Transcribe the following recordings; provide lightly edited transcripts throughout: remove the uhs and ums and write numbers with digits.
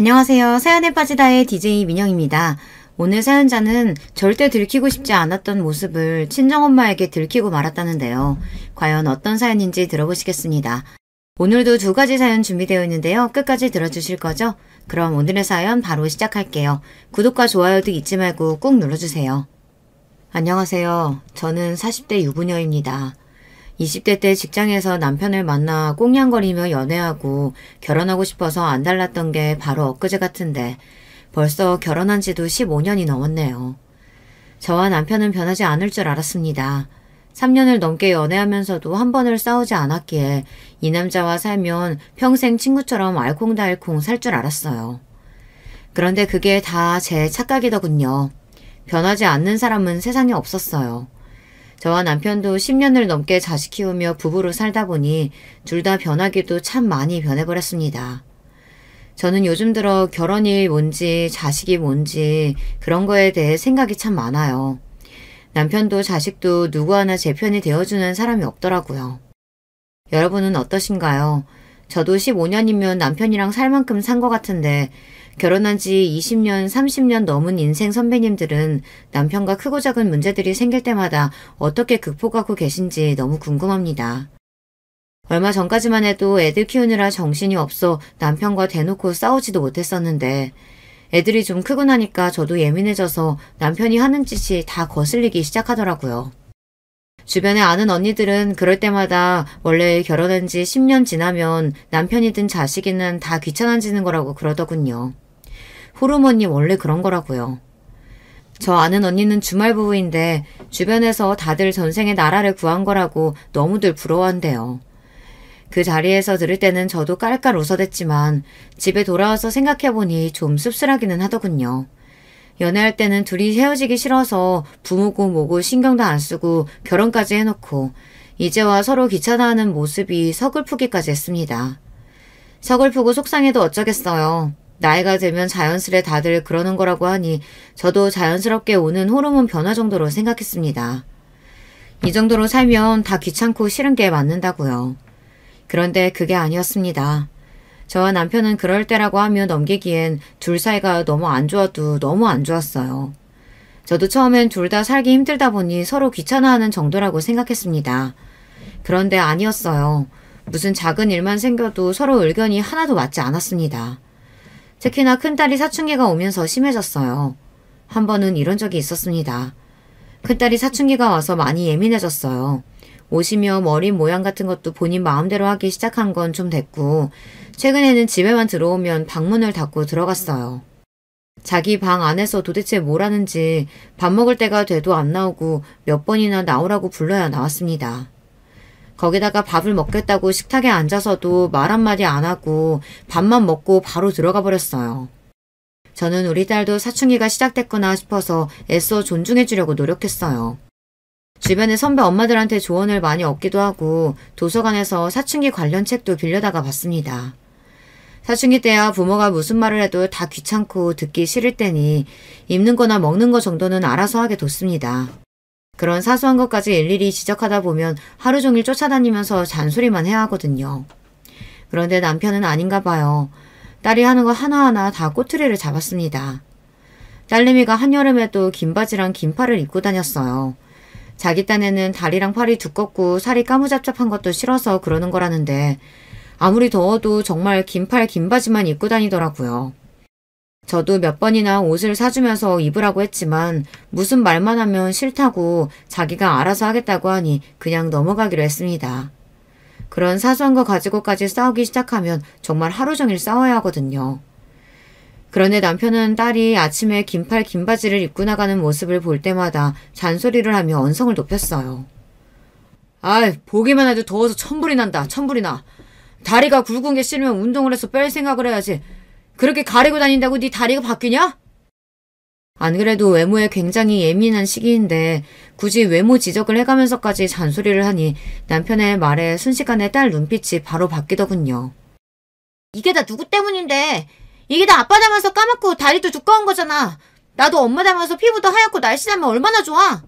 안녕하세요. 사연에 빠지다의 DJ 민영입니다. 오늘 사연자는 절대 들키고 싶지 않았던 모습을 친정엄마에게 들키고 말았다는데요. 과연 어떤 사연인지 들어보시겠습니다. 오늘도 두 가지 사연 준비되어 있는데요. 끝까지 들어주실 거죠? 그럼 오늘의 사연 바로 시작할게요. 구독과 좋아요도 잊지 말고 꾹 눌러주세요. 안녕하세요. 저는 40대 유부녀입니다. 20대 때 직장에서 남편을 만나 꽁냥거리며 연애하고 결혼하고 싶어서 안달났던 게 바로 엊그제 같은데 벌써 결혼한 지도 15년이 넘었네요. 저와 남편은 변하지 않을 줄 알았습니다. 3년을 넘게 연애하면서도 한 번을 싸우지 않았기에 이 남자와 살면 평생 친구처럼 알콩달콩 살 줄 알았어요. 그런데 그게 다 제 착각이더군요. 변하지 않는 사람은 세상에 없었어요. 저와 남편도 10년을 넘게 자식 키우며 부부로 살다 보니 둘 다 변하기도 참 많이 변해버렸습니다. 저는 요즘 들어 결혼이 뭔지 자식이 뭔지 그런 거에 대해 생각이 참 많아요. 남편도 자식도 누구 하나 제 편이 되어주는 사람이 없더라고요. 여러분은 어떠신가요? 저도 15년이면 남편이랑 살 만큼 산 것 같은데 결혼한 지 20년, 30년 넘은 인생 선배님들은 남편과 크고 작은 문제들이 생길 때마다 어떻게 극복하고 계신지 너무 궁금합니다. 얼마 전까지만 해도 애들 키우느라 정신이 없어 남편과 대놓고 싸우지도 못했었는데 애들이 좀 크고 나니까 저도 예민해져서 남편이 하는 짓이 다 거슬리기 시작하더라고요. 주변에 아는 언니들은 그럴 때마다 원래 결혼한 지 10년 지나면 남편이든 자식이든 다 귀찮아지는 거라고 그러더군요. 호르몬이 원래 그런 거라고요. 저 아는 언니는 주말 부부인데 주변에서 다들 전생에 나라를 구한 거라고 너무들 부러워한대요. 그 자리에서 들을 때는 저도 깔깔 웃어댔지만 집에 돌아와서 생각해보니 좀 씁쓸하기는 하더군요. 연애할 때는 둘이 헤어지기 싫어서 부모고 뭐고 신경도 안 쓰고 결혼까지 해놓고 이제와 서로 귀찮아하는 모습이 서글프기까지 했습니다. 서글프고 속상해도 어쩌겠어요. 나이가 들면 자연스레 다들 그러는 거라고 하니 저도 자연스럽게 오는 호르몬 변화 정도로 생각했습니다. 이 정도로 살면 다 귀찮고 싫은 게 맞는다고요. 그런데 그게 아니었습니다. 저와 남편은 그럴 때라고 하며 넘기기엔 둘 사이가 너무 안 좋아도 너무 안 좋았어요. 저도 처음엔 둘 다 살기 힘들다 보니 서로 귀찮아하는 정도라고 생각했습니다. 그런데 아니었어요. 무슨 작은 일만 생겨도 서로 의견이 하나도 맞지 않았습니다. 특히나 큰딸이 사춘기가 오면서 심해졌어요. 한 번은 이런 적이 있었습니다. 큰딸이 사춘기가 와서 많이 예민해졌어요. 옷이며 머리 모양 같은 것도 본인 마음대로 하기 시작한 건 좀 됐고 최근에는 집에만 들어오면 방문을 닫고 들어갔어요. 자기 방 안에서 도대체 뭘 하는지 밥 먹을 때가 돼도 안 나오고 몇 번이나 나오라고 불러야 나왔습니다. 거기다가 밥을 먹겠다고 식탁에 앉아서도 말 한마디 안 하고 밥만 먹고 바로 들어가 버렸어요. 저는 우리 딸도 사춘기가 시작됐구나 싶어서 애써 존중해주려고 노력했어요. 주변의 선배 엄마들한테 조언을 많이 얻기도 하고 도서관에서 사춘기 관련 책도 빌려다가 봤습니다. 사춘기 때야 부모가 무슨 말을 해도 다 귀찮고 듣기 싫을 때니 입는 거나 먹는 거 정도는 알아서 하게 뒀습니다. 그런 사소한 것까지 일일이 지적하다 보면 하루 종일 쫓아다니면서 잔소리만 해야 하거든요. 그런데 남편은 아닌가 봐요. 딸이 하는 거 하나하나 다 꼬투리를 잡았습니다. 딸내미가 한여름에도 긴 바지랑 긴 팔을 입고 다녔어요. 자기 딴에는 다리랑 팔이 두껍고 살이 까무잡잡한 것도 싫어서 그러는 거라는데 아무리 더워도 정말 긴 팔 긴 바지만 입고 다니더라고요. 저도 몇 번이나 옷을 사주면서 입으라고 했지만 무슨 말만 하면 싫다고 자기가 알아서 하겠다고 하니 그냥 넘어가기로 했습니다. 그런 사소한 거 가지고까지 싸우기 시작하면 정말 하루 종일 싸워야 하거든요. 그런데 남편은 딸이 아침에 긴팔 긴 바지를 입고 나가는 모습을 볼 때마다 잔소리를 하며 언성을 높였어요. 아이, 보기만 해도 더워서 천불이 난다. 천불이 나. 다리가 굵은 게 싫으면 운동을 해서 뺄 생각을 해야지. 그렇게 가리고 다닌다고 네 다리가 바뀌냐? 안 그래도 외모에 굉장히 예민한 시기인데 굳이 외모 지적을 해가면서까지 잔소리를 하니 남편의 말에 순식간에 딸 눈빛이 바로 바뀌더군요. 이게 다 누구 때문인데? 이게 다 아빠 닮아서 까맣고 다리도 두꺼운 거잖아. 나도 엄마 닮아서 피부도 하얗고 날씬하면 얼마나 좋아.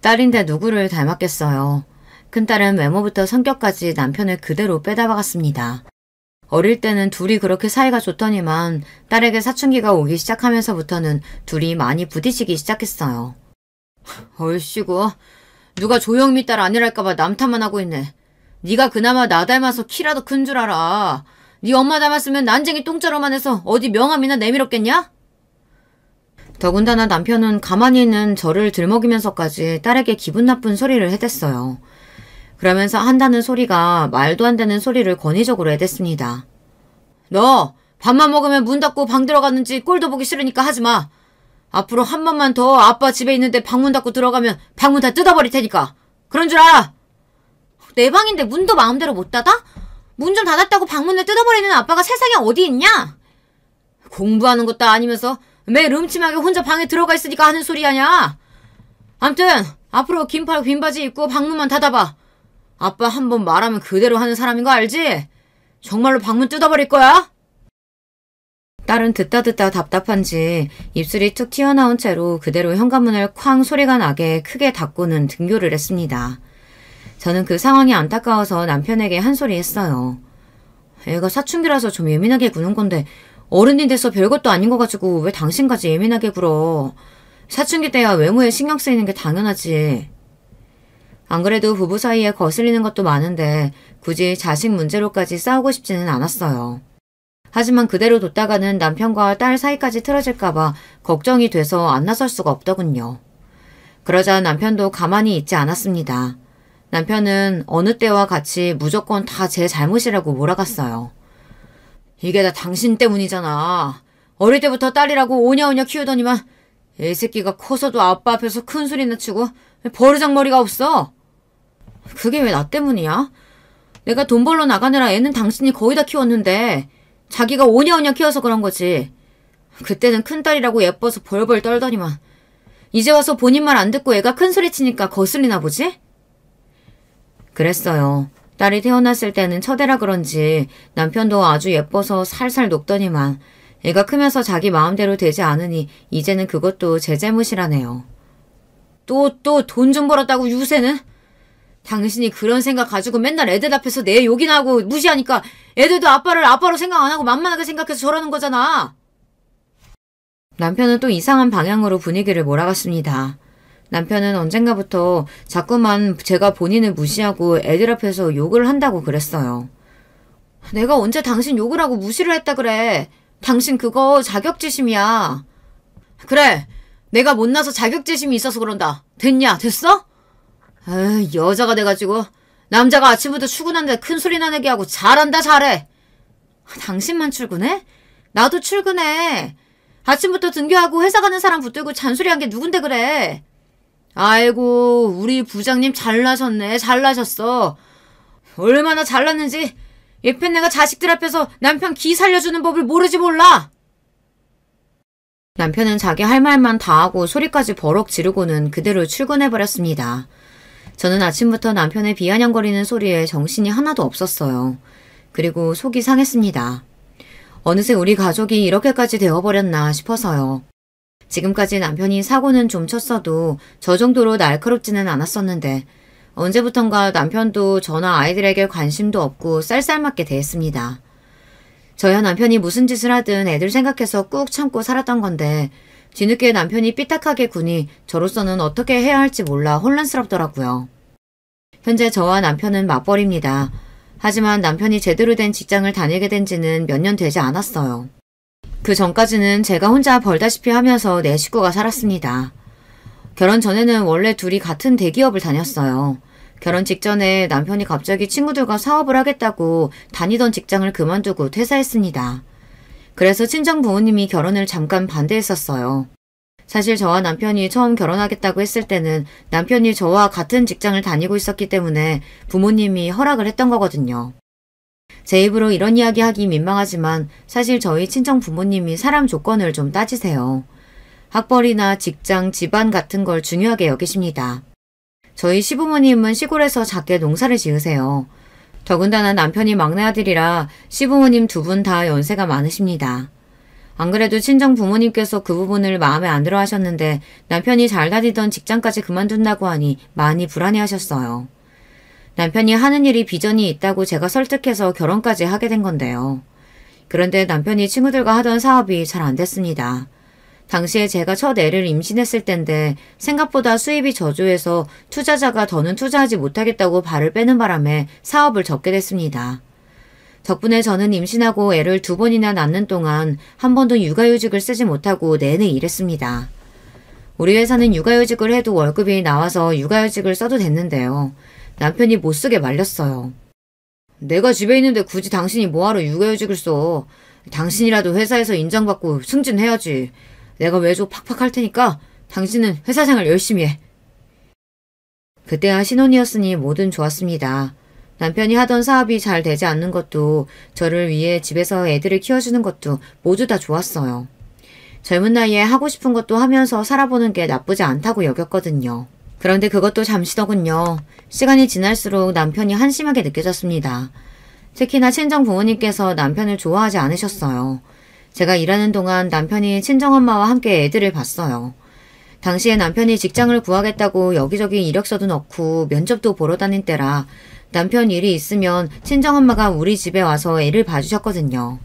딸인데 누구를 닮았겠어요. 큰딸은 외모부터 성격까지 남편을 그대로 빼닮아갔습니다. 어릴 때는 둘이 그렇게 사이가 좋더니만 딸에게 사춘기가 오기 시작하면서부터는 둘이 많이 부딪히기 시작했어요. 얼씨구, 누가 조영미 딸 아니랄까봐 남탓만 하고 있네. 네가 그나마 나 닮아서 키라도 큰 줄 알아. 네 엄마 닮았으면 난쟁이 똥자루만 해서 어디 명함이나 내밀었겠냐? 더군다나 남편은 가만히 있는 저를 들먹이면서까지 딸에게 기분 나쁜 소리를 해댔어요. 그러면서 한다는 소리가 말도 안 되는 소리를 권위적으로 해댔습니다. 너 밥만 먹으면 문 닫고 방 들어갔는지 꼴도 보기 싫으니까 하지 마. 앞으로 한 번만 더 아빠 집에 있는데 방문 닫고 들어가면 방문 다 뜯어버릴 테니까. 그런 줄 알아. 내 방인데 문도 마음대로 못 닫아? 문 좀 닫았다고 방문을 뜯어버리는 아빠가 세상에 어디 있냐? 공부하는 것도 아니면서 매일 음침하게 혼자 방에 들어가 있으니까 하는 소리 아냐? 암튼 앞으로 긴팔 빈바지 입고 방문만 닫아봐. 아빠 한 번 말하면 그대로 하는 사람인 거 알지? 정말로 방문 뜯어버릴 거야? 딸은 듣다 답답한지 입술이 툭 튀어나온 채로 그대로 현관문을 쾅 소리가 나게 크게 닫고는 등교를 했습니다. 저는 그 상황이 안타까워서 남편에게 한 소리 했어요. 애가 사춘기라서 좀 예민하게 구는 건데 어른이 돼서 별것도 아닌 거 가지고 왜 당신까지 예민하게 굴어. 사춘기 때야 외모에 신경 쓰이는 게 당연하지. 안 그래도 부부 사이에 거슬리는 것도 많은데 굳이 자식 문제로까지 싸우고 싶지는 않았어요. 하지만 그대로 뒀다가는 남편과 딸 사이까지 틀어질까봐 걱정이 돼서 안 나설 수가 없더군요. 그러자 남편도 가만히 있지 않았습니다. 남편은 어느 때와 같이 무조건 다 제 잘못이라고 몰아갔어요. 이게 다 당신 때문이잖아. 어릴 때부터 딸이라고 오냐오냐 키우더니만 애 새끼가 커서도 아빠 앞에서 큰 소리나 치고 버르장머리가 없어. 그게 왜 나 때문이야? 내가 돈 벌러 나가느라 애는 당신이 거의 다 키웠는데 자기가 오냐오냐 키워서 그런 거지. 그때는 큰딸이라고 예뻐서 벌벌 떨더니만 이제 와서 본인 말 안 듣고 애가 큰 소리 치니까 거슬리나 보지? 그랬어요. 딸이 태어났을 때는 첫애라 그런지 남편도 아주 예뻐서 살살 녹더니만 애가 크면서 자기 마음대로 되지 않으니 이제는 그것도 제 잘못이라네요. 또 돈 좀 벌었다고 유세는? 당신이 그런 생각 가지고 맨날 애들 앞에서 내 욕이나 하고 무시하니까 애들도 아빠를 아빠로 생각 안 하고 만만하게 생각해서 저러는 거잖아. 남편은 또 이상한 방향으로 분위기를 몰아갔습니다. 남편은 언젠가부터 자꾸만 제가 본인을 무시하고 애들 앞에서 욕을 한다고 그랬어요. 내가 언제 당신 욕을 하고 무시를 했다 그래. 당신 그거 자격지심이야. 그래, 내가 못나서 자격지심이 있어서 그런다. 됐냐? 됐어? 에이, 여자가 돼가지고 남자가 아침부터 출근하는데 큰 소리 나내게 하고 잘한다 잘해. 당신만 출근해? 나도 출근해. 아침부터 등교하고 회사 가는 사람 붙들고 잔소리한 게 누군데 그래. 아이고, 우리 부장님 잘나셨네. 잘나셨어. 얼마나 잘났는지 예편네가 자식들 앞에서 남편 기 살려주는 법을 모르지 몰라. 남편은 자기 할 말만 다 하고 소리까지 버럭 지르고는 그대로 출근해버렸습니다. 저는 아침부터 남편의 비아냥거리는 소리에 정신이 하나도 없었어요. 그리고 속이 상했습니다. 어느새 우리 가족이 이렇게까지 되어버렸나 싶어서요. 지금까지 남편이 사고는 좀 쳤어도 저 정도로 날카롭지는 않았었는데 언제부턴가 남편도 저나 아이들에게 관심도 없고 쌀쌀맞게 대했습니다. 저야 남편이 무슨 짓을 하든 애들 생각해서 꾹 참고 살았던 건데 뒤늦게 남편이 삐딱하게 구니 저로서는 어떻게 해야 할지 몰라 혼란스럽더라고요. 현재 저와 남편은 맞벌이입니다. 하지만 남편이 제대로 된 직장을 다니게 된 지는 몇 년 되지 않았어요. 그 전까지는 제가 혼자 벌다시피 하면서 내 식구가 살았습니다. 결혼 전에는 원래 둘이 같은 대기업을 다녔어요. 결혼 직전에 남편이 갑자기 친구들과 사업을 하겠다고 다니던 직장을 그만두고 퇴사했습니다. 그래서 친정 부모님이 결혼을 잠깐 반대했었어요. 사실 저와 남편이 처음 결혼하겠다고 했을 때는 남편이 저와 같은 직장을 다니고 있었기 때문에 부모님이 허락을 했던 거거든요. 제 입으로 이런 이야기 하기 민망하지만 사실 저희 친정 부모님이 사람 조건을 좀 따지세요. 학벌이나 직장, 집안 같은 걸 중요하게 여기십니다. 저희 시부모님은 시골에서 작게 농사를 지으세요. 더군다나 남편이 막내 아들이라 시부모님 두 분 다 연세가 많으십니다. 안 그래도 친정 부모님께서 그 부분을 마음에 안 들어 하셨는데 남편이 잘 다니던 직장까지 그만둔다고 하니 많이 불안해하셨어요. 남편이 하는 일이 비전이 있다고 제가 설득해서 결혼까지 하게 된 건데요. 그런데 남편이 친구들과 하던 사업이 잘 안 됐습니다. 당시에 제가 첫 애를 임신했을 땐데 생각보다 수입이 저조해서 투자자가 더는 투자하지 못하겠다고 발을 빼는 바람에 사업을 접게 됐습니다. 덕분에 저는 임신하고 애를 2번이나 낳는 동안 한 번도 육아휴직을 쓰지 못하고 내내 일했습니다. 우리 회사는 육아휴직을 해도 월급이 나와서 육아휴직을 써도 됐는데요. 남편이 못 쓰게 말렸어요. 내가 집에 있는데 굳이 당신이 뭐하러 육아휴직을 써. 당신이라도 회사에서 인정받고 승진해야지. 내가 외조 팍팍 할 테니까 당신은 회사 생활 열심히 해. 그때야 신혼이었으니 뭐든 좋았습니다. 남편이 하던 사업이 잘 되지 않는 것도 저를 위해 집에서 애들을 키워주는 것도 모두 다 좋았어요. 젊은 나이에 하고 싶은 것도 하면서 살아보는 게 나쁘지 않다고 여겼거든요. 그런데 그것도 잠시더군요. 시간이 지날수록 남편이 한심하게 느껴졌습니다. 특히나 친정 부모님께서 남편을 좋아하지 않으셨어요. 제가 일하는 동안 남편이 친정엄마와 함께 애들을 봤어요. 당시에 남편이 직장을 구하겠다고 여기저기 이력서도 넣고 면접도 보러 다닌 때라 남편 일이 있으면 친정엄마가 우리 집에 와서 애를 봐주셨거든요.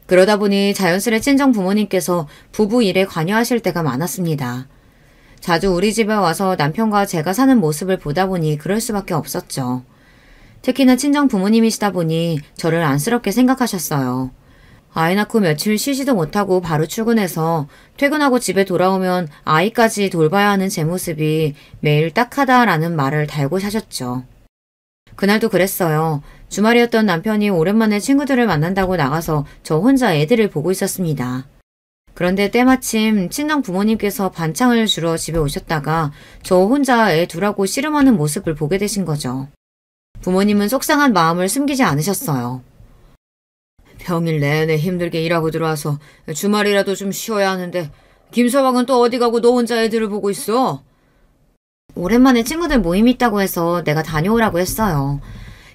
그러다 보니 자연스레 친정 부모님께서 부부 일에 관여하실 때가 많았습니다. 자주 우리 집에 와서 남편과 제가 사는 모습을 보다 보니 그럴 수밖에 없었죠. 특히나 친정 부모님이시다 보니 저를 안쓰럽게 생각하셨어요. 아이 낳고 며칠 쉬지도 못하고 바로 출근해서 퇴근하고 집에 돌아오면 아이까지 돌봐야 하는 제 모습이 매일 딱하다라는 말을 달고 사셨죠. 그날도 그랬어요. 주말이었던 남편이 오랜만에 친구들을 만난다고 나가서 저 혼자 애들을 보고 있었습니다. 그런데 때마침 친정 부모님께서 반찬을 주러 집에 오셨다가 저 혼자 애 둘하고 씨름하는 모습을 보게 되신 거죠. 부모님은 속상한 마음을 숨기지 않으셨어요. 평일 내내 힘들게 일하고 들어와서 주말이라도 좀 쉬어야 하는데 김서방은 또 어디 가고 너 혼자 애들을 보고 있어? 오랜만에 친구들 모임 있다고 해서 내가 다녀오라고 했어요.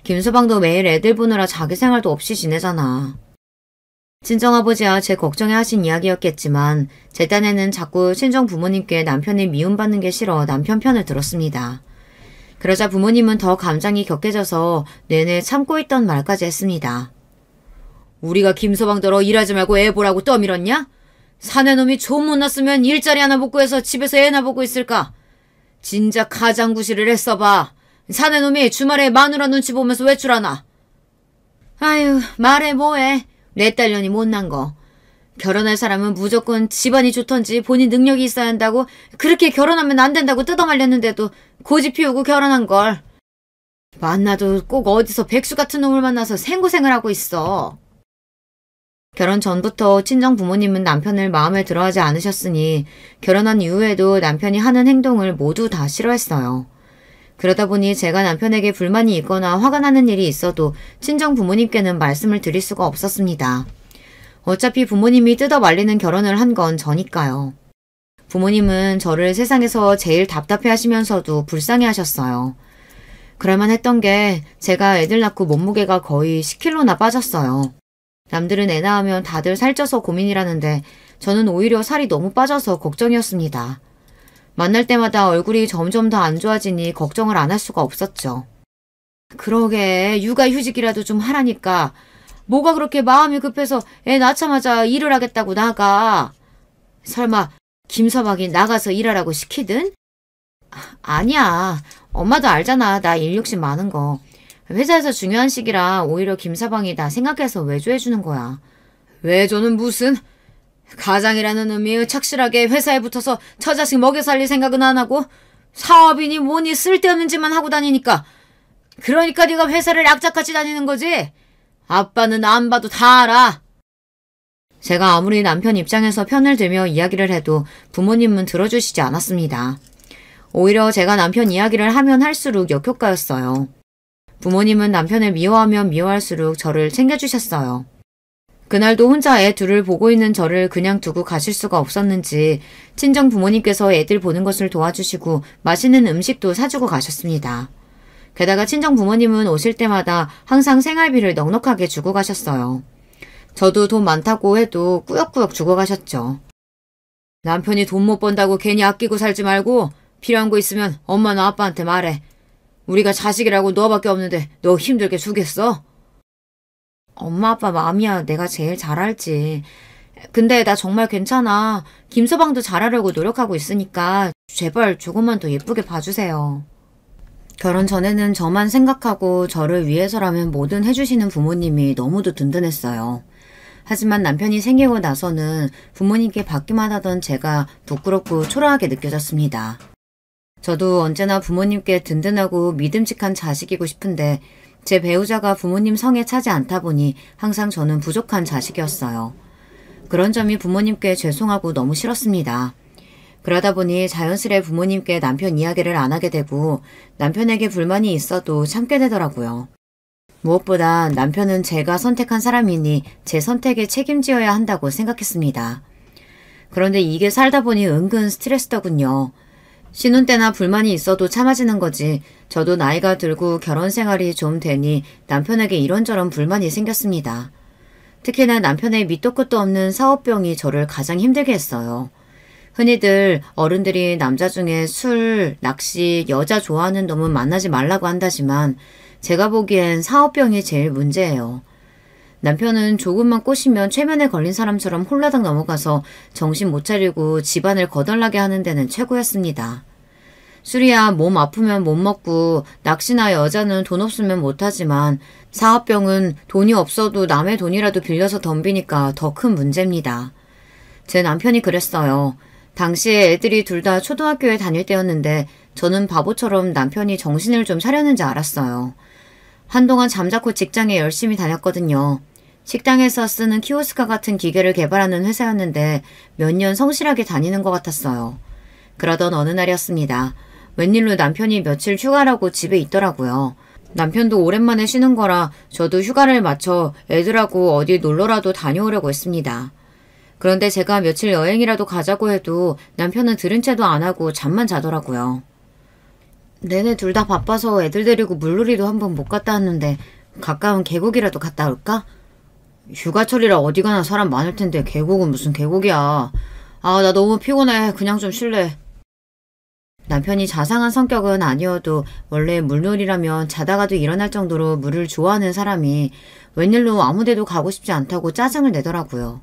김서방도 매일 애들 보느라 자기 생활도 없이 지내잖아. 친정아버지야 제 걱정해 하신 이야기였겠지만 제 딴에는 자꾸 친정 부모님께 남편이 미움받는 게 싫어 남편 편을 들었습니다. 그러자 부모님은 더 감정이 격해져서 내내 참고 있던 말까지 했습니다. 우리가 김서방더러 일하지 말고 애 보라고 떠밀었냐? 사내놈이 좀 못 났으면 일자리 하나 못 구해서 집에서 애나 보고 있을까? 진작 가장구실을 했어봐. 사내놈이 주말에 마누라 눈치 보면서 외출하나? 아유 말해 뭐해. 내 딸년이 못난 거. 결혼할 사람은 무조건 집안이 좋던지 본인 능력이 있어야 한다고 그렇게 결혼하면 안 된다고 뜯어말렸는데도 고집 피우고 결혼한 걸. 만나도 꼭 어디서 백수 같은 놈을 만나서 생고생을 하고 있어. 결혼 전부터 친정 부모님은 남편을 마음에 들어하지 않으셨으니 결혼한 이후에도 남편이 하는 행동을 모두 다 싫어했어요. 그러다 보니 제가 남편에게 불만이 있거나 화가 나는 일이 있어도 친정 부모님께는 말씀을 드릴 수가 없었습니다. 어차피 부모님이 뜯어 말리는 결혼을 한 건 저니까요. 부모님은 저를 세상에서 제일 답답해 하시면서도 불쌍해 하셨어요. 그럴만 했던 게 제가 애들 낳고 몸무게가 거의 10kg나 빠졌어요. 남들은 애 낳으면 다들 살쪄서 고민이라는데 저는 오히려 살이 너무 빠져서 걱정이었습니다. 만날 때마다 얼굴이 점점 더 안 좋아지니 걱정을 안 할 수가 없었죠. 그러게 육아휴직이라도 좀 하라니까. 뭐가 그렇게 마음이 급해서 애 낳자마자 일을 하겠다고 나가. 설마 김서방이 나가서 일하라고 시키든? 아니야. 엄마도 알잖아. 나 일 욕심 많은 거. 회사에서 중요한 시기라 오히려 김서방이 나 생각해서 외조해주는 거야. 외조는 무슨? 가장이라는 의미 착실하게 회사에 붙어서 처자식 먹여 살릴 생각은 안 하고 사업이니 뭐니 쓸데없는 짓만 하고 다니니까. 그러니까 네가 회사를 악착같이 다니는 거지? 아빠는 안 봐도 다 알아. 제가 아무리 남편 입장에서 편을 들며 이야기를 해도 부모님은 들어주시지 않았습니다. 오히려 제가 남편 이야기를 하면 할수록 역효과였어요. 부모님은 남편을 미워하면 미워할수록 저를 챙겨주셨어요. 그날도 혼자 애 둘을 보고 있는 저를 그냥 두고 가실 수가 없었는지 친정 부모님께서 애들 보는 것을 도와주시고 맛있는 음식도 사주고 가셨습니다. 게다가 친정 부모님은 오실 때마다 항상 생활비를 넉넉하게 주고 가셨어요. 저도 돈 많다고 해도 꾸역꾸역 주고 가셨죠. 남편이 돈 못 번다고 괜히 아끼고 살지 말고 필요한 거 있으면 엄마나 아빠한테 말해. 우리가 자식이라고 너밖에 없는데 너 힘들게 주겠어? 엄마 아빠 마음이야 내가 제일 잘 알지. 근데 나 정말 괜찮아. 김서방도 잘하려고 노력하고 있으니까 제발 조금만 더 예쁘게 봐주세요. 결혼 전에는 저만 생각하고 저를 위해서라면 뭐든 해주시는 부모님이 너무도 든든했어요. 하지만 남편이 생기고 나서는 부모님께 받기만 하던 제가 부끄럽고 초라하게 느껴졌습니다. 저도 언제나 부모님께 든든하고 믿음직한 자식이고 싶은데 제 배우자가 부모님 성에 차지 않다 보니 항상 저는 부족한 자식이었어요. 그런 점이 부모님께 죄송하고 너무 싫었습니다. 그러다 보니 자연스레 부모님께 남편 이야기를 안 하게 되고 남편에게 불만이 있어도 참게 되더라고요. 무엇보다 남편은 제가 선택한 사람이니 제 선택에 책임지어야 한다고 생각했습니다. 그런데 이게 살다 보니 은근 스트레스더군요. 신혼 때나 불만이 있어도 참아지는 거지 저도 나이가 들고 결혼 생활이 좀 되니 남편에게 이런저런 불만이 생겼습니다. 특히나 남편의 밑도 끝도 없는 사업병이 저를 가장 힘들게 했어요. 흔히들 어른들이 남자 중에 술, 낚시, 여자 좋아하는 놈은 만나지 말라고 한다지만 제가 보기엔 사업병이 제일 문제예요. 남편은 조금만 꼬시면 최면에 걸린 사람처럼 홀라당 넘어가서 정신 못 차리고 집안을 거덜나게 하는 데는 최고였습니다. 술이야 몸 아프면 못 먹고 낚시나 여자는 돈 없으면 못하지만 사업병은 돈이 없어도 남의 돈이라도 빌려서 덤비니까 더 큰 문제입니다. 제 남편이 그랬어요. 당시에 애들이 둘 다 초등학교에 다닐 때였는데 저는 바보처럼 남편이 정신을 좀 차렸는지 알았어요. 한동안 잠자코 직장에 열심히 다녔거든요. 식당에서 쓰는 키오스크 같은 기계를 개발하는 회사였는데 몇 년 성실하게 다니는 것 같았어요. 그러던 어느 날이었습니다. 웬일로 남편이 며칠 휴가라고 집에 있더라고요. 남편도 오랜만에 쉬는 거라 저도 휴가를 맞춰 애들하고 어디 놀러라도 다녀오려고 했습니다. 그런데 제가 며칠 여행이라도 가자고 해도 남편은 들은 채도 안 하고 잠만 자더라고요. 내내 둘 다 바빠서 애들 데리고 물놀이도 한번 못 갔다 왔는데 가까운 계곡이라도 갔다 올까? 휴가철이라 어디 가나 사람 많을 텐데 계곡은 무슨 계곡이야. 아, 나 너무 피곤해. 그냥 좀 쉴래. 남편이 자상한 성격은 아니어도 원래 물놀이라면 자다가도 일어날 정도로 물을 좋아하는 사람이 웬일로 아무데도 가고 싶지 않다고 짜증을 내더라고요.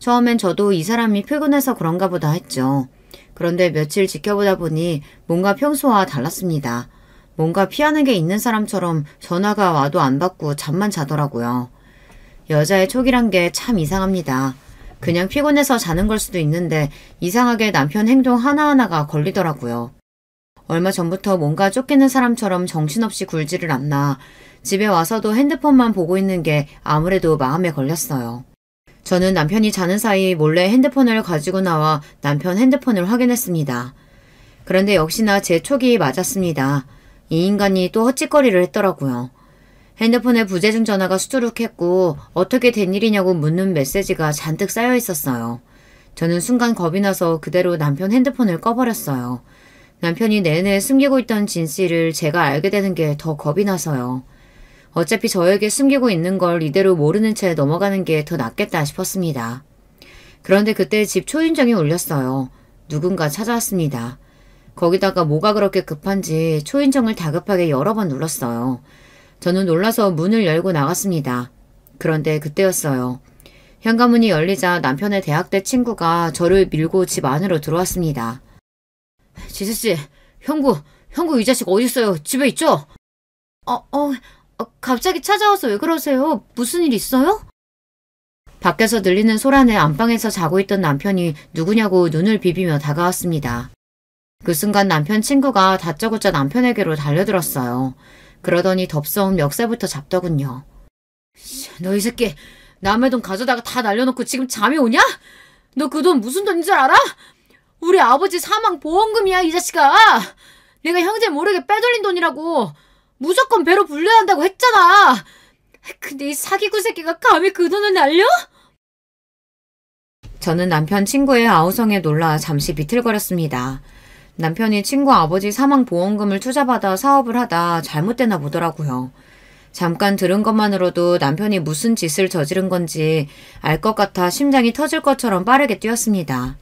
처음엔 저도 이 사람이 피곤해서 그런가 보다 했죠. 그런데 며칠 지켜보다 보니 뭔가 평소와 달랐습니다. 뭔가 피하는 게 있는 사람처럼 전화가 와도 안 받고 잠만 자더라고요. 여자의 촉이란 게 참 이상합니다. 그냥 피곤해서 자는 걸 수도 있는데 이상하게 남편 행동 하나하나가 걸리더라고요. 얼마 전부터 뭔가 쫓기는 사람처럼 정신없이 굴지를 않나 집에 와서도 핸드폰만 보고 있는 게 아무래도 마음에 걸렸어요. 저는 남편이 자는 사이 몰래 핸드폰을 가지고 나와 남편 핸드폰을 확인했습니다. 그런데 역시나 제 촉이 맞았습니다. 이 인간이 또 헛짓거리를 했더라고요. 핸드폰에 부재중 전화가 수두룩했고 어떻게 된 일이냐고 묻는 메시지가 잔뜩 쌓여 있었어요. 저는 순간 겁이 나서 그대로 남편 핸드폰을 꺼버렸어요. 남편이 내내 숨기고 있던 진실을 제가 알게 되는 게 더 겁이 나서요. 어차피 저에게 숨기고 있는 걸 이대로 모르는 채 넘어가는 게 더 낫겠다 싶었습니다. 그런데 그때 집 초인종이 울렸어요. 누군가 찾아왔습니다. 거기다가 뭐가 그렇게 급한지 초인종을 다급하게 여러 번 눌렀어요. 저는 놀라서 문을 열고 나갔습니다. 그런데 그때였어요. 현관문이 열리자 남편의 대학 때 친구가 저를 밀고 집 안으로 들어왔습니다. 지수씨, 형구 이 자식 어디 있어요? 집에 있죠? 갑자기 찾아와서 왜 그러세요? 무슨 일 있어요? 밖에서 들리는 소란에 안방에서 자고 있던 남편이 누구냐고 눈을 비비며 다가왔습니다. 그 순간 남편 친구가 다짜고짜 남편에게로 달려들었어요. 그러더니 덥석 멱살부터 잡더군요. 너 이 새끼 남의 돈 가져다가 다 날려놓고 지금 잠이 오냐? 너 그 돈 무슨 돈인 줄 알아? 우리 아버지 사망 보험금이야 이 자식아. 내가 형제 모르게 빼돌린 돈이라고. 무조건 배로 불려야 한다고 했잖아. 근데 이 사기꾼 새끼가 감히 그 돈을 날려? 저는 남편 친구의 아우성에 놀라 잠시 비틀거렸습니다. 남편이 친구 아버지 사망보험금을 투자받아 사업을 하다 잘못됐나 보더라고요. 잠깐 들은 것만으로도 남편이 무슨 짓을 저지른 건지 알 것 같아 심장이 터질 것처럼 빠르게 뛰었습니다.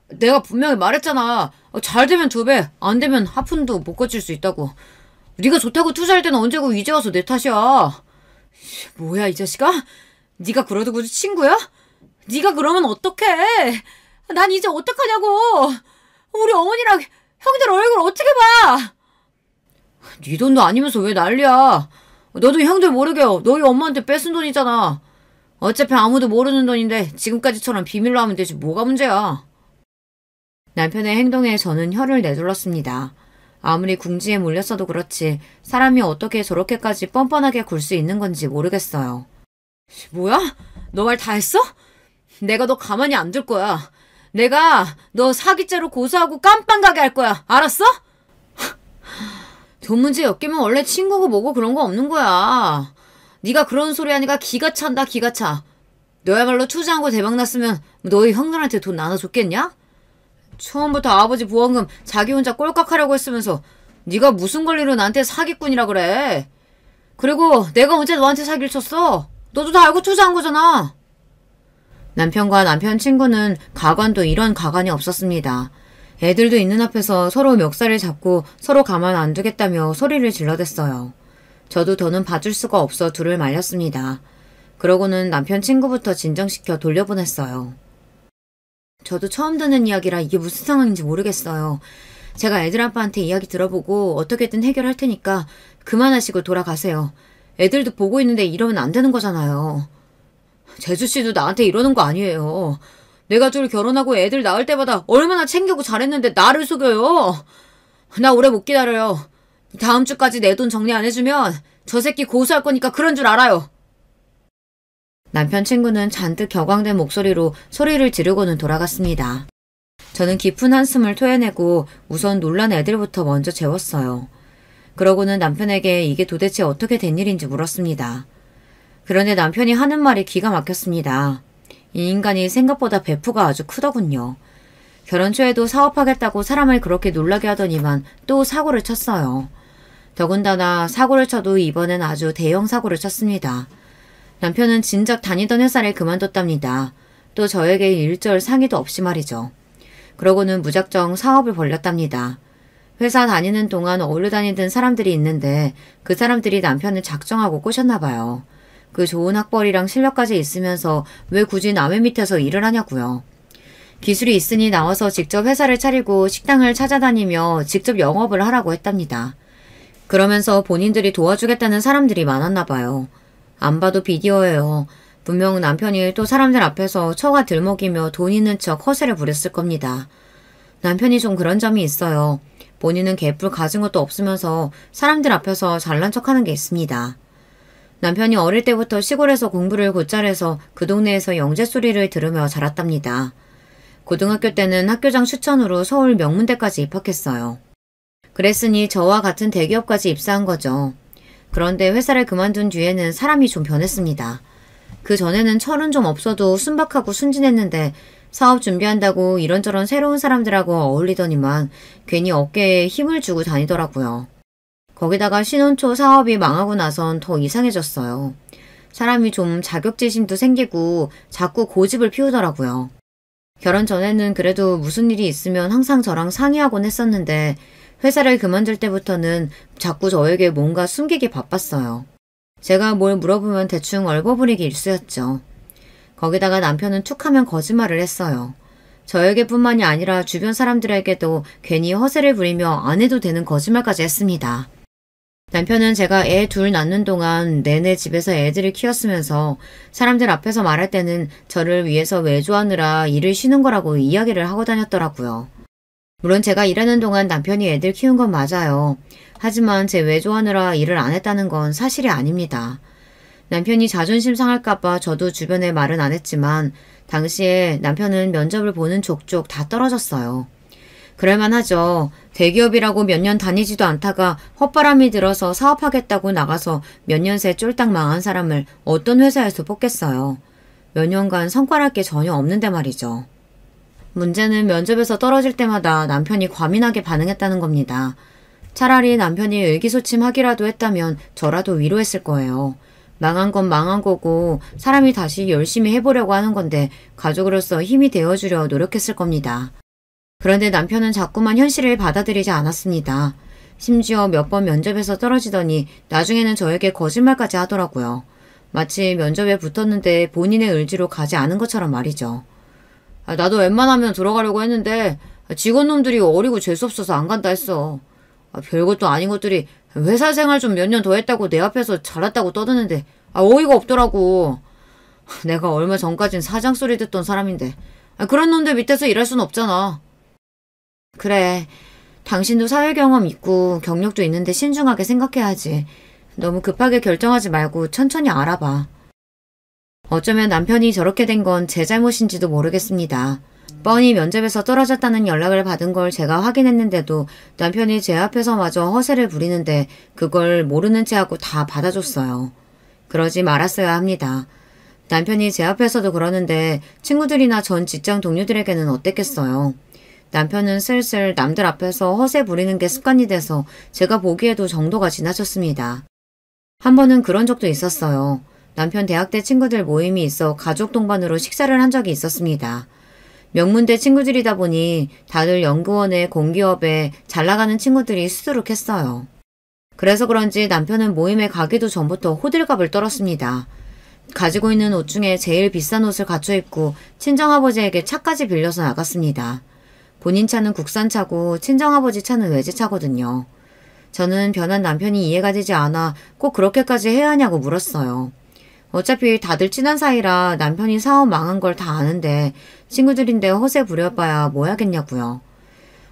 내가 분명히 말했잖아. 잘 되면 2배, 안 되면 한 푼도 못 거칠 수 있다고. 네가 좋다고 투자할 때는 언제고 이제 와서 내 탓이야. 뭐야 이 자식아? 네가 그러도 그 친구야? 네가 그러면 어떡해? 난 이제 어떡하냐고. 우리 어머니랑 형들 얼굴 어떻게 봐? 네 돈도 아니면서 왜 난리야. 너도 형들 모르게 너희 엄마한테 뺏은 돈이잖아. 어차피 아무도 모르는 돈인데 지금까지처럼 비밀로 하면 되지 뭐가 문제야. 남편의 행동에 저는 혀를 내둘렀습니다. 아무리 궁지에 몰렸어도 그렇지 사람이 어떻게 저렇게까지 뻔뻔하게 굴 수 있는 건지 모르겠어요. 뭐야? 너 말 다 했어? 내가 너 가만히 안 둘 거야. 내가 너 사기죄로 고소하고 깜빵 가게 할 거야. 알았어? 돈 문제 엮이면 원래 친구고 뭐고 그런 거 없는 거야. 네가 그런 소리 하니까 기가 찬다 기가 차. 너야말로 투자한 거 대박 났으면 너희 형들한테 돈 나눠줬겠냐? 처음부터 아버지 보험금 자기 혼자 꼴깍하려고 했으면서 네가 무슨 권리로 나한테 사기꾼이라 그래. 그리고 내가 언제 너한테 사기를 쳤어? 너도 다 알고 투자한 거잖아. 남편과 남편 친구는 가관도 이런 가관이 없었습니다. 애들도 있는 앞에서 서로 멱살을 잡고 서로 가만 안 두겠다며 소리를 질러댔어요. 저도 더는 봐줄 수가 없어 둘을 말렸습니다. 그러고는 남편 친구부터 진정시켜 돌려보냈어요. 저도 처음 듣는 이야기라 이게 무슨 상황인지 모르겠어요. 제가 애들 아빠한테 이야기 들어보고 어떻게든 해결할 테니까 그만하시고 돌아가세요. 애들도 보고 있는데 이러면 안 되는 거잖아요. 재수씨도 나한테 이러는 거 아니에요. 내가 둘 결혼하고 애들 낳을 때마다 얼마나 챙기고 잘했는데 나를 속여요. 나 오래 못 기다려요. 다음 주까지 내 돈 정리 안 해주면 저 새끼 고소할 거니까 그런 줄 알아요. 남편 친구는 잔뜩 격앙된 목소리로 소리를 지르고는 돌아갔습니다. 저는 깊은 한숨을 토해내고 우선 놀란 애들부터 먼저 재웠어요. 그러고는 남편에게 이게 도대체 어떻게 된 일인지 물었습니다. 그런데 남편이 하는 말이 기가 막혔습니다. 이 인간이 생각보다 배프가 아주 크더군요. 결혼 초에도 사업하겠다고 사람을 그렇게 놀라게 하더니만 또 사고를 쳤어요. 더군다나 사고를 쳐도 이번엔 아주 대형 사고를 쳤습니다. 남편은 진작 다니던 회사를 그만뒀답니다. 또 저에게 일절 상의도 없이 말이죠. 그러고는 무작정 사업을 벌렸답니다. 회사 다니는 동안 어울려 다니던 사람들이 있는데 그 사람들이 남편을 작정하고 꼬셨나 봐요. 그 좋은 학벌이랑 실력까지 있으면서 왜 굳이 남의 밑에서 일을 하냐고요. 기술이 있으니 나와서 직접 회사를 차리고 식당을 찾아다니며 직접 영업을 하라고 했답니다. 그러면서 본인들이 도와주겠다는 사람들이 많았나 봐요. 안 봐도 비디오예요. 분명 남편이 또 사람들 앞에서 처가 들먹이며 돈 있는 척 허세를 부렸을 겁니다. 남편이 좀 그런 점이 있어요. 본인은 개뿔 가진 것도 없으면서 사람들 앞에서 잘난 척하는 게 있습니다. 남편이 어릴 때부터 시골에서 공부를 곧잘 해서 그 동네에서 영재 소리를 들으며 자랐답니다. 고등학교 때는 학교장 추천으로 서울 명문대까지 입학했어요. 그랬으니 저와 같은 대기업까지 입사한 거죠. 그런데 회사를 그만둔 뒤에는 사람이 좀 변했습니다. 그 전에는 철은 좀 없어도 순박하고 순진했는데 사업 준비한다고 이런저런 새로운 사람들하고 어울리더니만 괜히 어깨에 힘을 주고 다니더라고요. 거기다가 신혼 초 사업이 망하고 나선 더 이상해졌어요. 사람이 좀 자격지심도 생기고 자꾸 고집을 피우더라고요. 결혼 전에는 그래도 무슨 일이 있으면 항상 저랑 상의하곤 했었는데 회사를 그만둘 때부터는 자꾸 저에게 뭔가 숨기기 바빴어요. 제가 뭘 물어보면 대충 얼버무리기 일쑤였죠. 거기다가 남편은 툭하면 거짓말을 했어요. 저에게뿐만이 아니라 주변 사람들에게도 괜히 허세를 부리며 안 해도 되는 거짓말까지 했습니다. 남편은 제가 애 둘 낳는 동안 내내 집에서 애들을 키웠으면서 사람들 앞에서 말할 때는 저를 위해서 외조하느라 일을 쉬는 거라고 이야기를 하고 다녔더라고요. 물론 제가 일하는 동안 남편이 애들 키운 건 맞아요. 하지만 제 외조하느라 일을 안 했다는 건 사실이 아닙니다. 남편이 자존심 상할까봐 저도 주변에 말은 안 했지만 당시에 남편은 면접을 보는 족족 다 떨어졌어요. 그럴만하죠. 대기업이라고 몇 년 다니지도 않다가 헛바람이 들어서 사업하겠다고 나가서 몇 년 새 쫄딱 망한 사람을 어떤 회사에서 뽑겠어요. 몇 년간 성과랄 게 전혀 없는데 말이죠. 문제는 면접에서 떨어질 때마다 남편이 과민하게 반응했다는 겁니다. 차라리 남편이 의기소침하기라도 했다면 저라도 위로했을 거예요. 망한 건 망한 거고 사람이 다시 열심히 해보려고 하는 건데 가족으로서 힘이 되어주려 노력했을 겁니다. 그런데 남편은 자꾸만 현실을 받아들이지 않았습니다. 심지어 몇 번 면접에서 떨어지더니 나중에는 저에게 거짓말까지 하더라고요. 마치 면접에 붙었는데 본인의 의지로 가지 않은 것처럼 말이죠. 나도 웬만하면 들어가려고 했는데 직원놈들이 어리고 재수없어서 안 간다 했어. 별것도 아닌 것들이 회사 생활 좀 몇 년 더 했다고 내 앞에서 잘났다고 떠드는데 어이가 없더라고. 내가 얼마 전까진 사장 소리 듣던 사람인데 그런 놈들 밑에서 일할 순 없잖아. 그래, 당신도 사회 경험 있고 경력도 있는데 신중하게 생각해야지. 너무 급하게 결정하지 말고 천천히 알아봐. 어쩌면 남편이 저렇게 된 건 제 잘못인지도 모르겠습니다. 뻔히 면접에서 떨어졌다는 연락을 받은 걸 제가 확인했는데도 남편이 제 앞에서마저 허세를 부리는데 그걸 모르는 체하고 다 받아줬어요. 그러지 말았어야 합니다. 남편이 제 앞에서도 그러는데 친구들이나 전 직장 동료들에게는 어땠겠어요. 남편은 슬슬 남들 앞에서 허세 부리는 게 습관이 돼서 제가 보기에도 정도가 지나쳤습니다. 한 번은 그런 적도 있었어요. 남편 대학 때 친구들 모임이 있어 가족 동반으로 식사를 한 적이 있었습니다. 명문대 친구들이다 보니 다들 연구원에 공기업에 잘 나가는 친구들이 수두룩했어요. 그래서 그런지 남편은 모임에 가기도 전부터 호들갑을 떨었습니다. 가지고 있는 옷 중에 제일 비싼 옷을 갖춰 입고 친정아버지에게 차까지 빌려서 나갔습니다. 본인 차는 국산차고 친정아버지 차는 외제차거든요. 저는 변한 남편이 이해가 되지 않아 꼭 그렇게까지 해야 하냐고 물었어요. 어차피 다들 친한 사이라 남편이 사업 망한 걸 다 아는데 친구들인데 허세 부려봐야 뭐 하겠냐고요.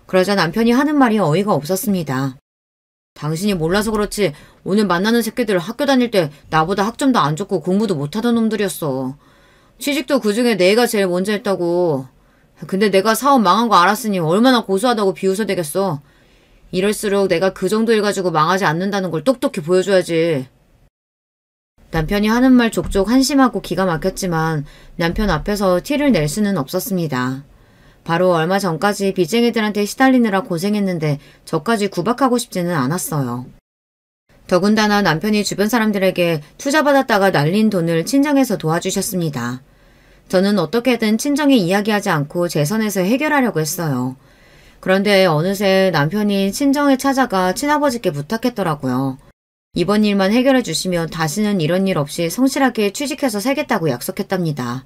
그러자 남편이 하는 말이 어이가 없었습니다. 당신이 몰라서 그렇지 오늘 만나는 새끼들 학교 다닐 때 나보다 학점도 안 좋고 공부도 못하던 놈들이었어. 취직도 그중에 내가 제일 먼저 했다고. 근데 내가 사업 망한 거 알았으니 얼마나 고소하다고 비웃어대겠어. 이럴수록 내가 그 정도 일 가지고 망하지 않는다는 걸 똑똑히 보여줘야지. 남편이 하는 말 족족 한심하고 기가 막혔지만 남편 앞에서 티를 낼 수는 없었습니다. 바로 얼마 전까지 빚쟁이들한테 시달리느라 고생했는데 저까지 구박하고 싶지는 않았어요. 더군다나 남편이 주변 사람들에게 투자받았다가 날린 돈을 친정에서 도와주셨습니다. 저는 어떻게든 친정에 이야기하지 않고 제 선에서 해결하려고 했어요. 그런데 어느새 남편이 친정에 찾아가 친아버지께 부탁했더라고요. 이번 일만 해결해 주시면 다시는 이런 일 없이 성실하게 취직해서 살겠다고 약속했답니다.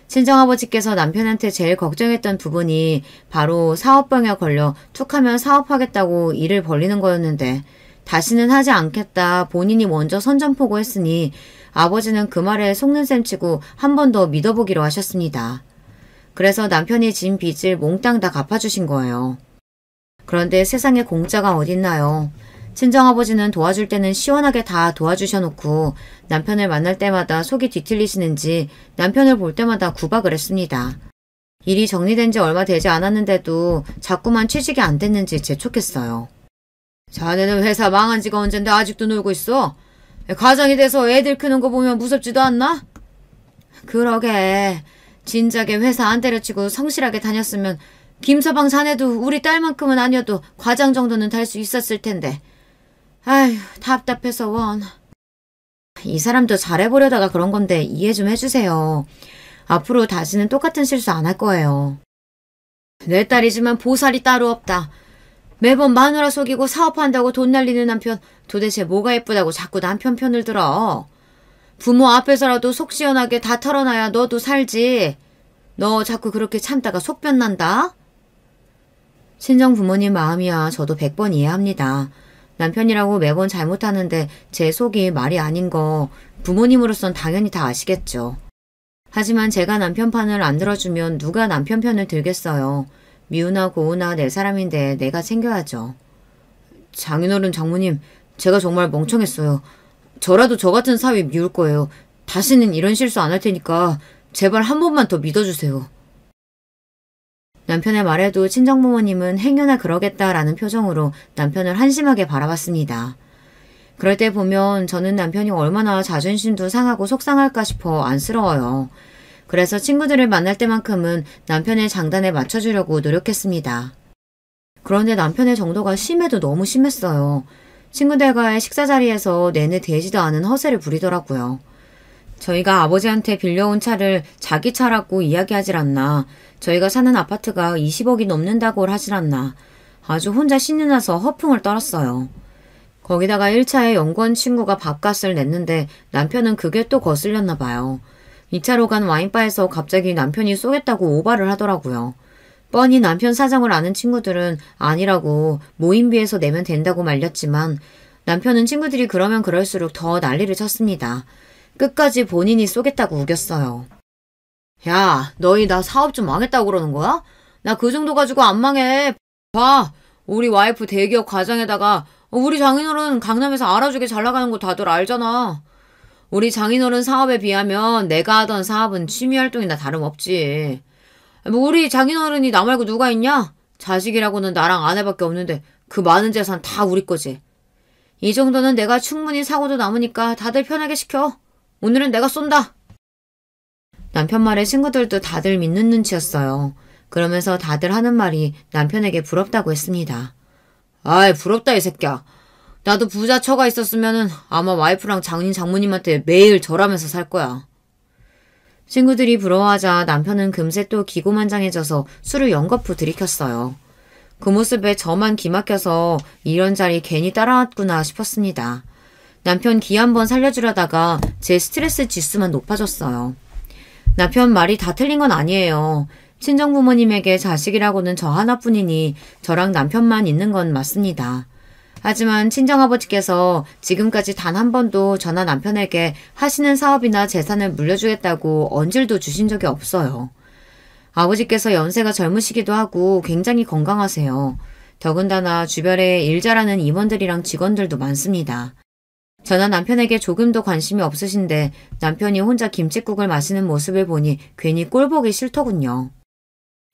친정아버지께서 남편한테 제일 걱정했던 부분이 바로 사업병에 걸려 툭하면 사업하겠다고 일을 벌리는 거였는데 다시는 하지 않겠다 본인이 먼저 선전포고했으니 아버지는 그 말에 속는 셈 치고 한 번 더 믿어보기로 하셨습니다. 그래서 남편이 진 빚을 몽땅 다 갚아주신 거예요. 그런데 세상에 공짜가 어딨나요? 친정아버지는 도와줄 때는 시원하게 다 도와주셔놓고 남편을 만날 때마다 속이 뒤틀리시는지 남편을 볼 때마다 구박을 했습니다. 일이 정리된 지 얼마 되지 않았는데도 자꾸만 취직이 안 됐는지 재촉했어요. 자네는 회사 망한 지가 언젠데 아직도 놀고 있어? 가장이 돼서 애들 크는 거 보면 무섭지도 않나? 그러게. 진작에 회사 안 때려치고 성실하게 다녔으면 김서방 자네도 우리 딸만큼은 아니어도 과장 정도는 달 수 있었을 텐데. 아휴, 답답해서 원. 이 사람도 잘해보려다가 그런 건데 이해 좀 해주세요. 앞으로 다시는 똑같은 실수 안 할 거예요. 내 딸이지만 보살이 따로 없다. 매번 마누라 속이고 사업한다고 돈 날리는 남편 도대체 뭐가 예쁘다고 자꾸 남편 편을 들어. 부모 앞에서라도 속 시원하게 다 털어놔야 너도 살지. 너 자꾸 그렇게 참다가 속변 난다? 친정 부모님 마음이야 저도 100번 이해합니다. 남편이라고 매번 잘못하는데 제 속이 말이 아닌 거 부모님으로선 당연히 다 아시겠죠. 하지만 제가 남편 편을 안 들어주면 누가 남편 편을 들겠어요. 미우나 고우나 내 사람인데 내가 챙겨야죠. 장인어른 장모님, 제가 정말 멍청했어요. 저라도 저 같은 사위 미울 거예요. 다시는 이런 실수 안 할 테니까 제발 한 번만 더 믿어주세요. 남편의 말에도 친정부모님은 행여나 그러겠다라는 표정으로 남편을 한심하게 바라봤습니다. 그럴 때 보면 저는 남편이 얼마나 자존심도 상하고 속상할까 싶어 안쓰러워요. 그래서 친구들을 만날 때만큼은 남편의 장단에 맞춰주려고 노력했습니다. 그런데 남편의 정도가 심해도 너무 심했어요. 친구들과의 식사 자리에서 내내 되지도 않은 허세를 부리더라고요. 저희가 아버지한테 빌려온 차를 자기 차라고 이야기하질 않나. 저희가 사는 아파트가 20억이 넘는다고 하질 않나. 아주 혼자 신이 나서 허풍을 떨었어요. 거기다가 1차에 연구원 친구가 밥값을 냈는데 남편은 그게 또 거슬렸나 봐요. 2차로 간 와인바에서 갑자기 남편이 쏘겠다고 오바를 하더라고요. 뻔히 남편 사정을 아는 친구들은 아니라고 모임비에서 내면 된다고 말렸지만 남편은 친구들이 그러면 그럴수록 더 난리를 쳤습니다. 끝까지 본인이 쏘겠다고 우겼어요. 야, 너희 나 사업 좀 망했다고 그러는 거야? 나 그 정도 가지고 안 망해. 봐, 우리 와이프 대기업 과장에다가 우리 장인어른 강남에서 알아주게 잘 나가는 거 다들 알잖아. 우리 장인어른 사업에 비하면 내가 하던 사업은 취미활동이나 다름없지. 뭐 우리 장인어른이 나 말고 누가 있냐? 자식이라고는 나랑 아내밖에 없는데 그 많은 재산 다 우리 거지. 이 정도는 내가 충분히 사고도 남으니까 다들 편하게 시켜. 오늘은 내가 쏜다. 남편 말에 친구들도 다들 믿는 눈치였어요. 그러면서 다들 하는 말이 남편에게 부럽다고 했습니다. 아이, 부럽다 이 새끼야. 나도 부자 처가 있었으면은 아마 와이프랑 장인 장모님한테 매일 절하면서 살 거야. 친구들이 부러워하자 남편은 금세 또 기고만장해져서 술을 연거푸 들이켰어요. 그 모습에 저만 기막혀서 이런 자리 괜히 따라왔구나 싶었습니다. 남편 기 한번 살려주려다가 제 스트레스 지수만 높아졌어요. 남편 말이 다 틀린 건 아니에요. 친정부모님에게 자식이라고는 저 하나뿐이니 저랑 남편만 있는 건 맞습니다. 하지만 친정아버지께서 지금까지 단 한 번도 저나 남편에게 하시는 사업이나 재산을 물려주겠다고 언질도 주신 적이 없어요. 아버지께서 연세가 젊으시기도 하고 굉장히 건강하세요. 더군다나 주변에 일 잘하는 임원들이랑 직원들도 많습니다. 저나 남편에게 조금도 관심이 없으신데 남편이 혼자 김칫국을 마시는 모습을 보니 괜히 꼴보기 싫더군요.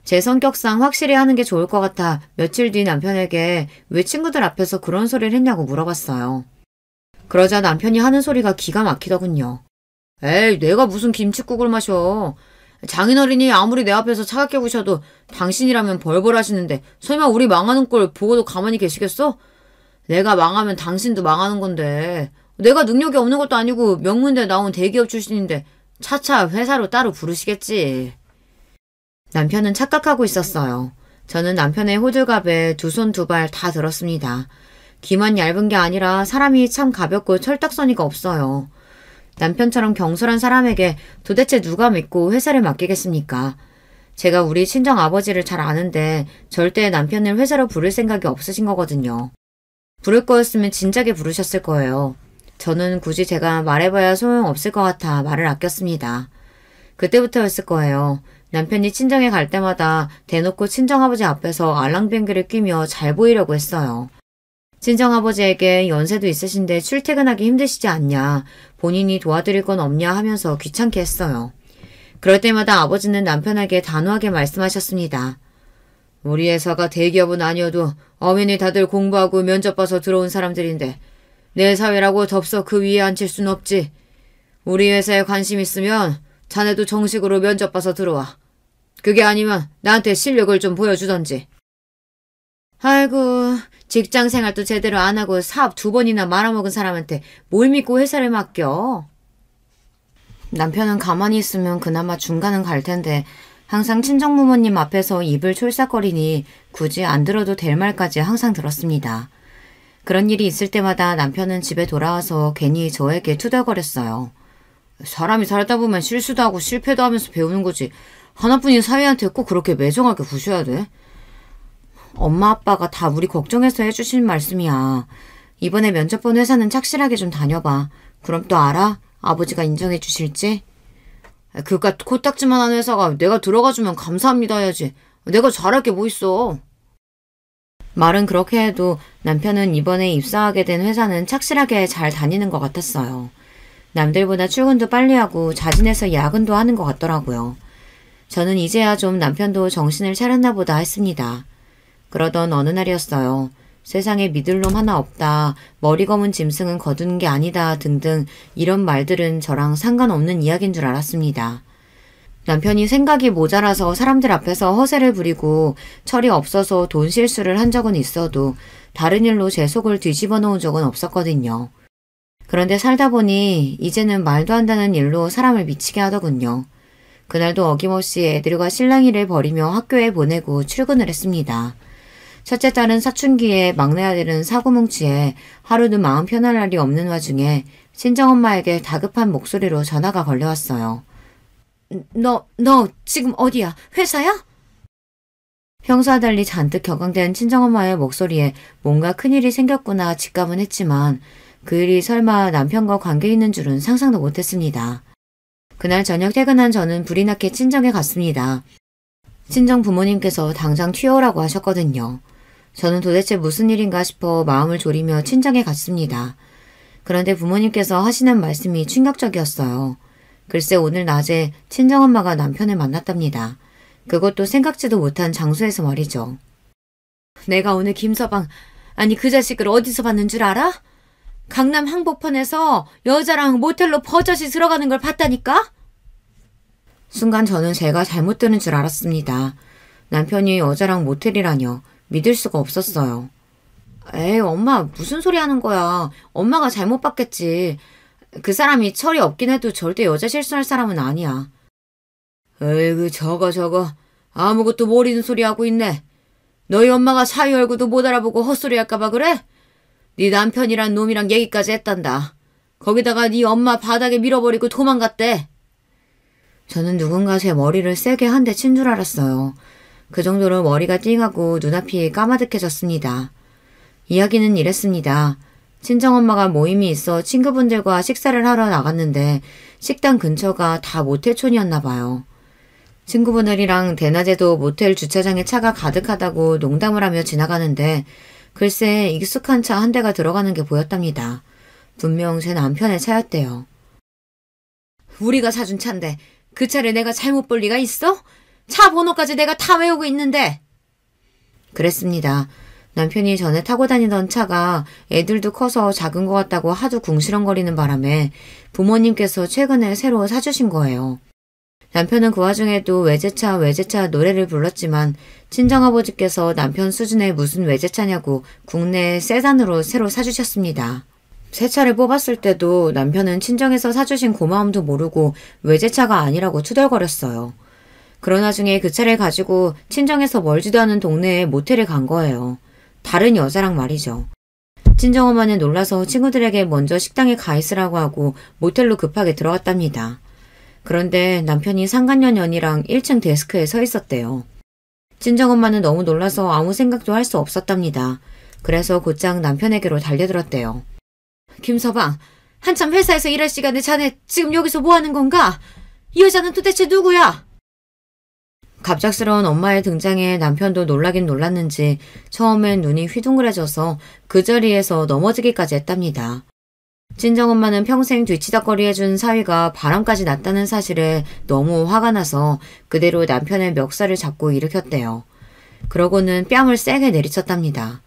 제 성격상 확실히 하는 게 좋을 것 같아 며칠 뒤 남편에게 왜 친구들 앞에서 그런 소리를 했냐고 물어봤어요. 그러자 남편이 하는 소리가 기가 막히더군요. 에이, 내가 무슨 김칫국을 마셔. 장인어른이 아무리 내 앞에서 차갑게 구셔도 당신이라면 벌벌 하시는데 설마 우리 망하는 꼴 보고도 가만히 계시겠어? 내가 망하면 당신도 망하는 건데 내가 능력이 없는 것도 아니고 명문대 나온 대기업 출신인데 차차 회사로 따로 부르시겠지. 남편은 착각하고 있었어요. 저는 남편의 호들갑에 두 손 두 발 다 들었습니다. 귀만 얇은 게 아니라 사람이 참 가볍고 철딱서니가 없어요. 남편처럼 경솔한 사람에게 도대체 누가 믿고 회사를 맡기겠습니까? 제가 우리 친정 아버지를 잘 아는데 절대 남편을 회사로 부를 생각이 없으신 거거든요. 부를 거였으면 진작에 부르셨을 거예요. 저는 굳이 제가 말해봐야 소용없을 것 같아 말을 아꼈습니다. 그때부터였을 거예요. 남편이 친정에 갈 때마다 대놓고 친정아버지 앞에서 알랑뱅귀를 끼며 잘 보이려고 했어요. 친정아버지에게 연세도 있으신데 출퇴근하기 힘드시지 않냐, 본인이 도와드릴 건 없냐 하면서 귀찮게 했어요. 그럴 때마다 아버지는 남편에게 단호하게 말씀하셨습니다. 우리 회사가 대기업은 아니어도 어머니 다들 공부하고 면접 봐서 들어온 사람들인데 내 사회라고 덥석 그 위에 앉힐 순 없지. 우리 회사에 관심 있으면 자네도 정식으로 면접 봐서 들어와. 그게 아니면 나한테 실력을 좀 보여주던지. 아이고, 직장 생활도 제대로 안 하고 사업 2번이나 말아먹은 사람한테 뭘 믿고 회사를 맡겨. 남편은 가만히 있으면 그나마 중간은 갈 텐데 항상 친정부모님 앞에서 입을 촐싹거리니 굳이 안 들어도 될 말까지 항상 들었습니다. 그런 일이 있을 때마다 남편은 집에 돌아와서 괜히 저에게 투덜거렸어요. 사람이 살다 보면 실수도 하고 실패도 하면서 배우는 거지. 하나뿐인 사위한테 꼭 그렇게 매정하게 구셔야 돼? 엄마 아빠가 다 우리 걱정해서 해주신 말씀이야. 이번에 면접 본 회사는 착실하게 좀 다녀봐. 그럼 또 알아? 아버지가 인정해 주실지? 그깟 코딱지만한 회사가 내가 들어가주면 감사합니다 해야지. 내가 잘할 게 뭐 있어. 말은 그렇게 해도 남편은 이번에 입사하게 된 회사는 착실하게 잘 다니는 것 같았어요. 남들보다 출근도 빨리 하고 자진해서 야근도 하는 것 같더라고요. 저는 이제야 좀 남편도 정신을 차렸나 보다 했습니다. 그러던 어느 날이었어요. 세상에 믿을 놈 하나 없다, 머리 검은 짐승은 거두는 게 아니다 등등 이런 말들은 저랑 상관없는 이야기인 줄 알았습니다. 남편이 생각이 모자라서 사람들 앞에서 허세를 부리고 철이 없어서 돈 실수를 한 적은 있어도 다른 일로 제 속을 뒤집어 놓은 적은 없었거든요. 그런데 살다 보니 이제는 말도 한다는 일로 사람을 미치게 하더군요. 그날도 어김없이 애들과 실랑이를 벌이며 학교에 보내고 출근을 했습니다. 첫째 딸은 사춘기에 막내 아들은 사고뭉치에 하루도 마음 편할 날이 없는 와중에 친정엄마에게 다급한 목소리로 전화가 걸려왔어요. 너 지금 어디야? 회사야? 평소와 달리 잔뜩 격앙된 친정엄마의 목소리에 뭔가 큰일이 생겼구나 직감은 했지만 그 일이 설마 남편과 관계 있는 줄은 상상도 못했습니다. 그날 저녁 퇴근한 저는 불이 나게 친정에 갔습니다. 친정 부모님께서 당장 튀어오라고 하셨거든요. 저는 도대체 무슨 일인가 싶어 마음을 졸이며 친정에 갔습니다. 그런데 부모님께서 하시는 말씀이 충격적이었어요. 글쎄 오늘 낮에 친정엄마가 남편을 만났답니다. 그것도 생각지도 못한 장소에서 말이죠. 내가 오늘 김서방, 아니 그 자식을 어디서 봤는 줄 알아? 강남 항복판에서 여자랑 모텔로 버젓이 들어가는 걸 봤다니까? 순간 저는 제가 잘못 들은 줄 알았습니다. 남편이 여자랑 모텔이라뇨. 믿을 수가 없었어요. 에이 엄마 무슨 소리 하는 거야. 엄마가 잘못 봤겠지. 그 사람이 철이 없긴 해도 절대 여자 실수할 사람은 아니야. 에이그 저거 아무것도 모르는 소리 하고 있네. 너희 엄마가 사위 얼굴도 못 알아보고 헛소리 할까봐 그래? 네 남편이란 놈이랑 얘기까지 했단다. 거기다가 네 엄마 바닥에 밀어버리고 도망갔대. 저는 누군가 제 머리를 세게 한 대 친 줄 알았어요. 그 정도로 머리가 띵하고 눈앞이 까마득해졌습니다. 이야기는 이랬습니다. 친정엄마가 모임이 있어 친구분들과 식사를 하러 나갔는데 식당 근처가 다 모텔촌이었나 봐요. 친구분들이랑 대낮에도 모텔 주차장에 차가 가득하다고 농담을 하며 지나가는데 글쎄 익숙한 차 한 대가 들어가는 게 보였답니다. 분명 제 남편의 차였대요. 우리가 사준 차인데 그 차를 내가 잘못 볼 리가 있어? 차 번호까지 내가 다 외우고 있는데. 그랬습니다. 남편이 전에 타고 다니던 차가 애들도 커서 작은 것 같다고 하도 궁시렁거리는 바람에 부모님께서 최근에 새로 사주신 거예요. 남편은 그 와중에도 외제차 노래를 불렀지만 친정아버지께서 남편 수준의 무슨 외제차냐고 국내 세단으로 새로 사주셨습니다. 새 차를 뽑았을 때도 남편은 친정에서 사주신 고마움도 모르고 외제차가 아니라고 투덜거렸어요. 그런 와중에 그 차를 가지고 친정에서 멀지도 않은 동네에 모텔에 간 거예요. 다른 여자랑 말이죠. 친정엄마는 놀라서 친구들에게 먼저 식당에 가 있으라고 하고 모텔로 급하게 들어갔답니다. 그런데 남편이 상간녀년이랑 1층 데스크에 서 있었대요. 친정엄마는 너무 놀라서 아무 생각도 할 수 없었답니다. 그래서 곧장 남편에게로 달려들었대요. 김서방, 한참 회사에서 일할 시간에 자네 지금 여기서 뭐 하는 건가? 이 여자는 도대체 누구야? 갑작스러운 엄마의 등장에 남편도 놀라긴 놀랐는지 처음엔 눈이 휘둥그레져서 그 자리에서 넘어지기까지 했답니다. 친정엄마는 평생 뒤치다꺼리 해준 사위가 바람까지 났다는 사실에 너무 화가 나서 그대로 남편의 멱살을 잡고 일으켰대요. 그러고는 뺨을 세게 내리쳤답니다.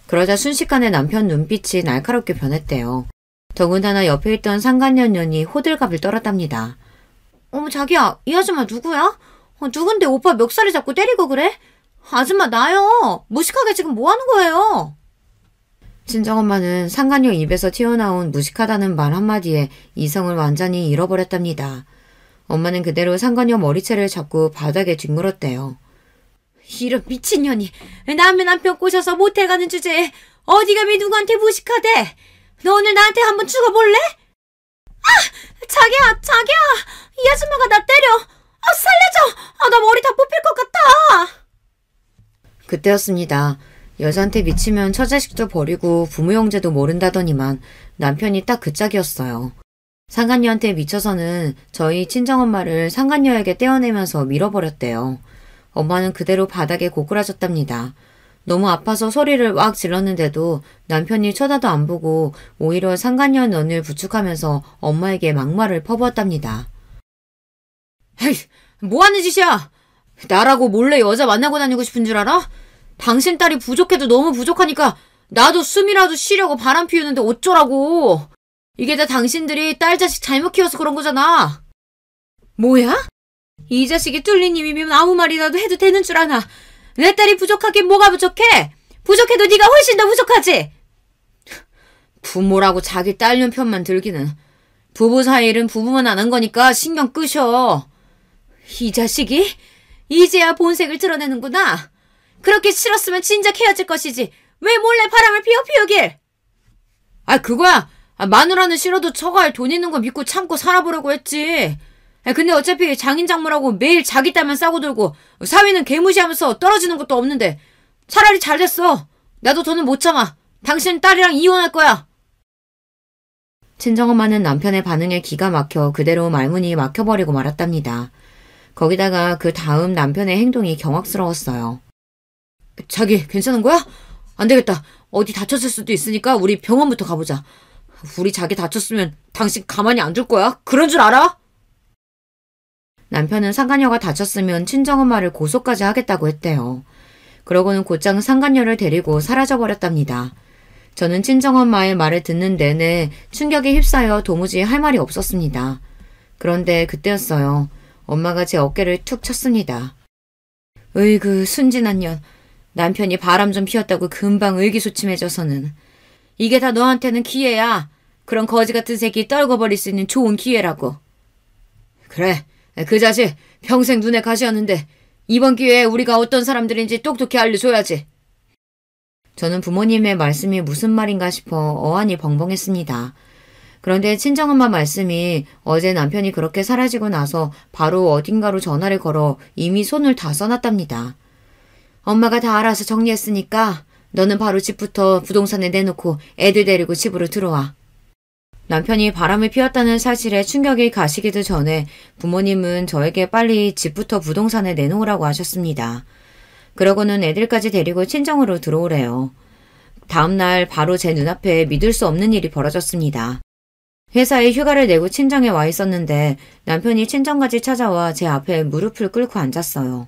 그러자 순식간에 남편 눈빛이 날카롭게 변했대요. 더군다나 옆에 있던 상간년년이 호들갑을 떨었답니다. 어머 자기야, 이 아줌마 누구야? 누군데 오빠 멱살을 잡고 때리고 그래? 아줌마 나요. 무식하게 지금 뭐 하는 거예요? 친정엄마는 상간녀 입에서 튀어나온 무식하다는 말 한마디에 이성을 완전히 잃어버렸답니다. 엄마는 그대로 상간녀 머리채를 잡고 바닥에 뒹굴었대요. 이런 미친년이 남의 남편 꼬셔서 모텔 가는 주제에 어디 감히 누구한테 무식하대? 너 오늘 나한테 한번 죽어볼래? 아! 자기야! 이 아줌마가 나 때려! 살려줘! 나 머리 다 뽑힐 것 같아! 그때였습니다. 여자한테 미치면 처자식도 버리고 부모 형제도 모른다더니만 남편이 딱 그 짝이었어요. 상간녀한테 미쳐서는 저희 친정엄마를 상간녀에게 떼어내면서 밀어버렸대요. 엄마는 그대로 바닥에 고꾸라졌답니다. 너무 아파서 소리를 왁 질렀는데도 남편이 쳐다도 안 보고 오히려 상간녀 눈을 부축하면서 엄마에게 막말을 퍼부었답니다. 에이, 뭐하는 짓이야? 나라고 몰래 여자 만나고 다니고 싶은 줄 알아? 당신 딸이 부족해도 너무 부족하니까 나도 숨이라도 쉬려고 바람 피우는데 어쩌라고. 이게 다 당신들이 딸 자식 잘못 키워서 그런 거잖아. 뭐야? 이 자식이 뚫린 입이면 아무 말이라도 해도 되는 줄 아나. 내 딸이 부족하긴 뭐가 부족해? 부족해도 네가 훨씬 더 부족하지. 부모라고 자기 딸 년 편만 들기는. 부부 사이 일은 부부만 아는 거니까 신경 끄셔. 이 자식이 이제야 본색을 드러내는구나. 그렇게 싫었으면 진작 헤어질 것이지. 왜 몰래 바람을 피우길? 그거야. 마누라는 싫어도 처가에 돈 있는 거 믿고 참고 살아보려고 했지. 근데 어차피 장인장모라고 매일 자기 딸만 싸고 들고 사위는 개무시하면서 떨어지는 것도 없는데 차라리 잘 됐어. 나도 더는 못 참아. 당신 딸이랑 이혼할 거야. 친정엄마는 남편의 반응에 기가 막혀 그대로 말문이 막혀버리고 말았답니다. 거기다가 그 다음 남편의 행동이 경악스러웠어요. 자기 괜찮은 거야? 안 되겠다. 어디 다쳤을 수도 있으니까 우리 병원부터 가보자. 우리 자기 다쳤으면 당신 가만히 안 둘 거야? 그런 줄 알아? 남편은 상간녀가 다쳤으면 친정엄마를 고소까지 하겠다고 했대요. 그러고는 곧장 상간녀를 데리고 사라져버렸답니다. 저는 친정엄마의 말을 듣는 내내 충격에 휩싸여 도무지 할 말이 없었습니다. 그런데 그때였어요. 엄마가 제 어깨를 툭 쳤습니다. 으이그 순진한 년. 남편이 바람 좀 피웠다고 금방 의기소침해져서는. 이게 다 너한테는 기회야. 그런 거지 같은 새끼 떨궈버릴 수 있는 좋은 기회라고. 그래. 그 자식 평생 눈에 가시였는데 이번 기회에 우리가 어떤 사람들인지 똑똑히 알려줘야지. 저는 부모님의 말씀이 무슨 말인가 싶어 어안이 벙벙했습니다. 그런데 친정엄마 말씀이 어제 남편이 그렇게 사라지고 나서 바로 어딘가로 전화를 걸어 이미 손을 다 써놨답니다. 엄마가 다 알아서 정리했으니까 너는 바로 집부터 부동산에 내놓고 애들 데리고 집으로 들어와. 남편이 바람을 피웠다는 사실에 충격이 가시기도 전에 부모님은 저에게 빨리 집부터 부동산에 내놓으라고 하셨습니다. 그러고는 애들까지 데리고 친정으로 들어오래요. 다음날 바로 제 눈앞에 믿을 수 없는 일이 벌어졌습니다. 회사에 휴가를 내고 친정에 와 있었는데 남편이 친정까지 찾아와 제 앞에 무릎을 꿇고 앉았어요.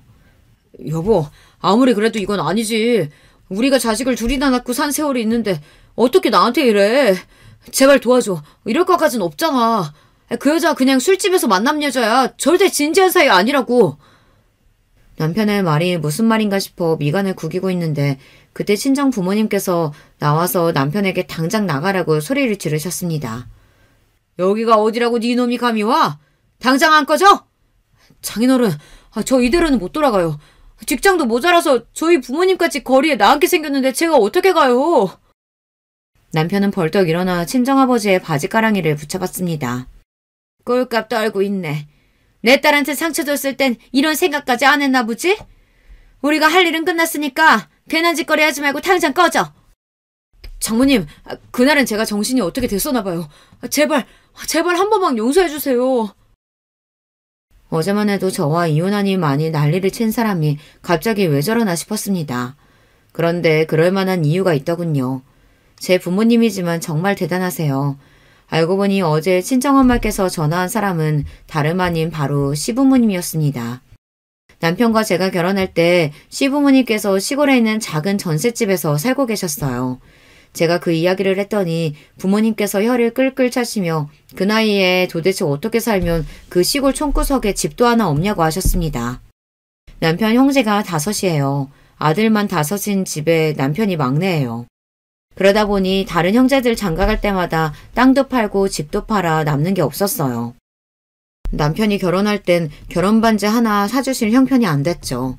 여보, 아무리 그래도 이건 아니지. 우리가 자식을 둘이나 낳고 산 세월이 있는데 어떻게 나한테 이래. 제발 도와줘. 이럴 것까진 없잖아. 그 여자 그냥 술집에서 만난 여자야. 절대 진지한 사이 아니라고. 남편의 말이 무슨 말인가 싶어 미간을 구기고 있는데 그때 친정 부모님께서 나와서 남편에게 당장 나가라고 소리를 지르셨습니다. 여기가 어디라고 네 놈이 감히 와? 당장 안 꺼져? 장인어른, 저 이대로는 못 돌아가요. 직장도 모자라서 저희 부모님까지 거리에 나앉게 생겼는데 제가 어떻게 가요? 남편은 벌떡 일어나 친정아버지의 바지가랑이를 붙여봤습니다. 꼴값 떨고 있네. 내 딸한테 상처 줬을 땐 이런 생각까지 안 했나 보지? 우리가 할 일은 끝났으니까 괜한 짓거리 하지 말고 당장 꺼져. 장모님, 그날은 제가 정신이 어떻게 됐었나 봐요. 제발 한 번만 용서해 주세요. 어제만 해도 저와 이혼하니 많이 난리를 친 사람이 갑자기 왜 저러나 싶었습니다. 그런데 그럴 만한 이유가 있더군요. 제 부모님이지만 정말 대단하세요. 알고 보니 어제 친정엄마께서 전화한 사람은 다름 아닌 바로 시부모님이었습니다. 남편과 제가 결혼할 때 시부모님께서 시골에 있는 작은 전셋집에서 살고 계셨어요. 제가 그 이야기를 했더니 부모님께서 혀를 끌끌 차시며 그 나이에 도대체 어떻게 살면 그 시골 촌구석에 집도 하나 없냐고 하셨습니다. 남편 형제가 5이에요. 아들만 5인 집에 남편이 막내예요. 그러다 보니 다른 형제들 장가갈 때마다 땅도 팔고 집도 팔아 남는 게 없었어요. 남편이 결혼할 땐 결혼반지 하나 사주실 형편이 안 됐죠.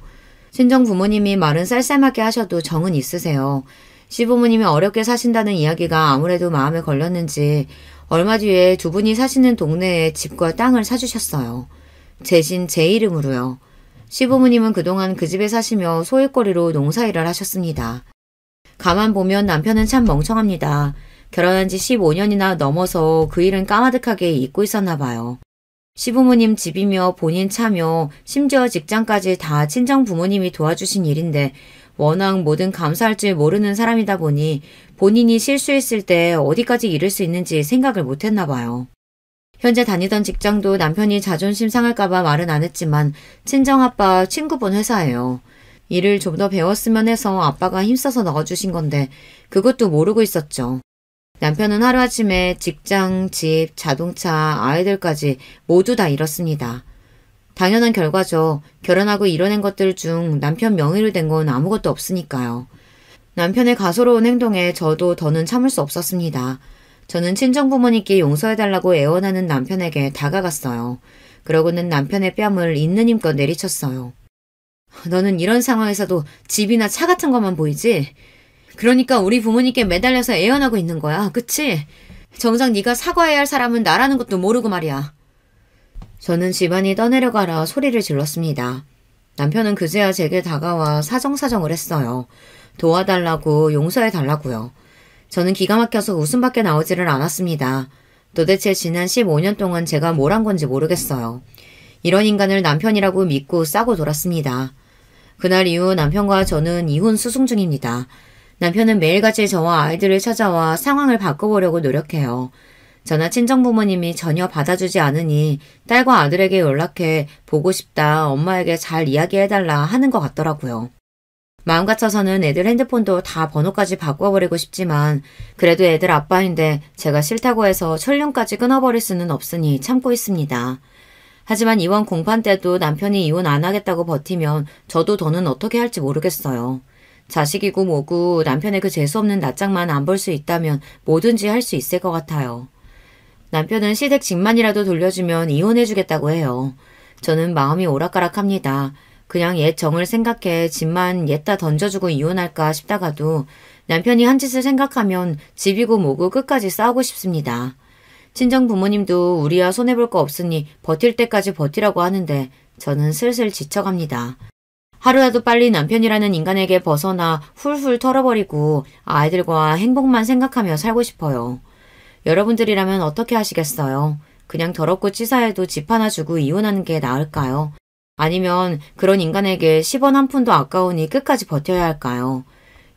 친정 부모님이 말은 쌀쌀하게 하셔도 정은 있으세요. 시부모님이 어렵게 사신다는 이야기가 아무래도 마음에 걸렸는지 얼마 뒤에 두 분이 사시는 동네에 집과 땅을 사주셨어요. 대신 제 이름으로요. 시부모님은 그동안 그 집에 사시며 소일거리로 농사일을 하셨습니다. 가만 보면 남편은 참 멍청합니다. 결혼한 지 15년이나 넘어서 그 일은 까마득하게 잊고 있었나 봐요. 시부모님 집이며 본인 차며 심지어 직장까지 다 친정 부모님이 도와주신 일인데 워낙 뭐든 감사할 줄 모르는 사람이다 보니 본인이 실수했을 때 어디까지 잃을 수 있는지 생각을 못했나 봐요. 현재 다니던 직장도 남편이 자존심 상할까봐 말은 안 했지만 친정아빠 친구분 회사예요. 일을 좀 더 배웠으면 해서 아빠가 힘써서 넣어주신 건데 그것도 모르고 있었죠. 남편은 하루아침에 직장, 집, 자동차, 아이들까지 모두 다 잃었습니다. 당연한 결과죠. 결혼하고 이뤄낸 것들 중 남편 명의로 된 건 아무것도 없으니까요. 남편의 가소로운 행동에 저도 더는 참을 수 없었습니다. 저는 친정부모님께 용서해달라고 애원하는 남편에게 다가갔어요. 그러고는 남편의 뺨을 있는 힘껏 내리쳤어요. 너는 이런 상황에서도 집이나 차 같은 것만 보이지? 그러니까 우리 부모님께 매달려서 애원하고 있는 거야. 그치? 정작 네가 사과해야 할 사람은 나라는 것도 모르고 말이야. 저는 집안이 떠내려가라 소리를 질렀습니다. 남편은 그제야 제게 다가와 사정사정을 했어요. 도와달라고 용서해달라고요. 저는 기가 막혀서 웃음밖에 나오지를 않았습니다. 도대체 지난 15년 동안 제가 뭘 한 건지 모르겠어요. 이런 인간을 남편이라고 믿고 싸고 돌았습니다. 그날 이후 남편과 저는 이혼 수승 중입니다. 남편은 매일같이 저와 아이들을 찾아와 상황을 바꿔보려고 노력해요. 저나 친정부모님이 전혀 받아주지 않으니 딸과 아들에게 연락해 보고 싶다, 엄마에게 잘 이야기해달라 하는 것 같더라고요. 마음 같아서는 애들 핸드폰도 다 번호까지 바꿔버리고 싶지만 그래도 애들 아빠인데 제가 싫다고 해서 철륜까지 끊어버릴 수는 없으니 참고 있습니다. 하지만 이번 공판 때도 남편이 이혼 안 하겠다고 버티면 저도 더는 어떻게 할지 모르겠어요. 자식이고 뭐고 남편의 그 재수없는 낯짝만 안 볼 수 있다면 뭐든지 할 수 있을 것 같아요. 남편은 시댁 집만이라도 돌려주면 이혼해주겠다고 해요. 저는 마음이 오락가락합니다. 그냥 옛 정을 생각해 집만 옛다 던져주고 이혼할까 싶다가도 남편이 한 짓을 생각하면 집이고 뭐고 끝까지 싸우고 싶습니다. 친정 부모님도 우리야 손해볼 거 없으니 버틸 때까지 버티라고 하는데 저는 슬슬 지쳐갑니다. 하루라도 빨리 남편이라는 인간에게 벗어나 훌훌 털어버리고 아이들과 행복만 생각하며 살고 싶어요. 여러분들이라면 어떻게 하시겠어요? 그냥 더럽고 치사해도 집 하나 주고 이혼하는 게 나을까요? 아니면 그런 인간에게 10원 한 푼도 아까우니 끝까지 버텨야 할까요?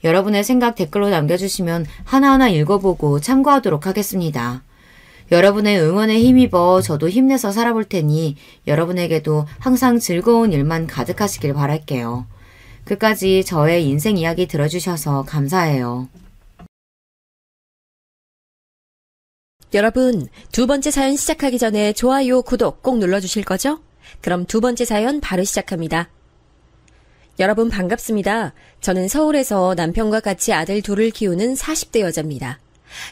여러분의 생각 댓글로 남겨주시면 하나하나 읽어보고 참고하도록 하겠습니다. 여러분의 응원에 힘입어 저도 힘내서 살아볼 테니 여러분에게도 항상 즐거운 일만 가득하시길 바랄게요. 끝까지 저의 인생 이야기 들어주셔서 감사해요. 여러분, 두 번째 사연 시작하기 전에 좋아요, 구독 꼭 눌러주실 거죠? 그럼 두 번째 사연 바로 시작합니다. 여러분 반갑습니다. 저는 서울에서 남편과 같이 아들 둘을 키우는 40대 여자입니다.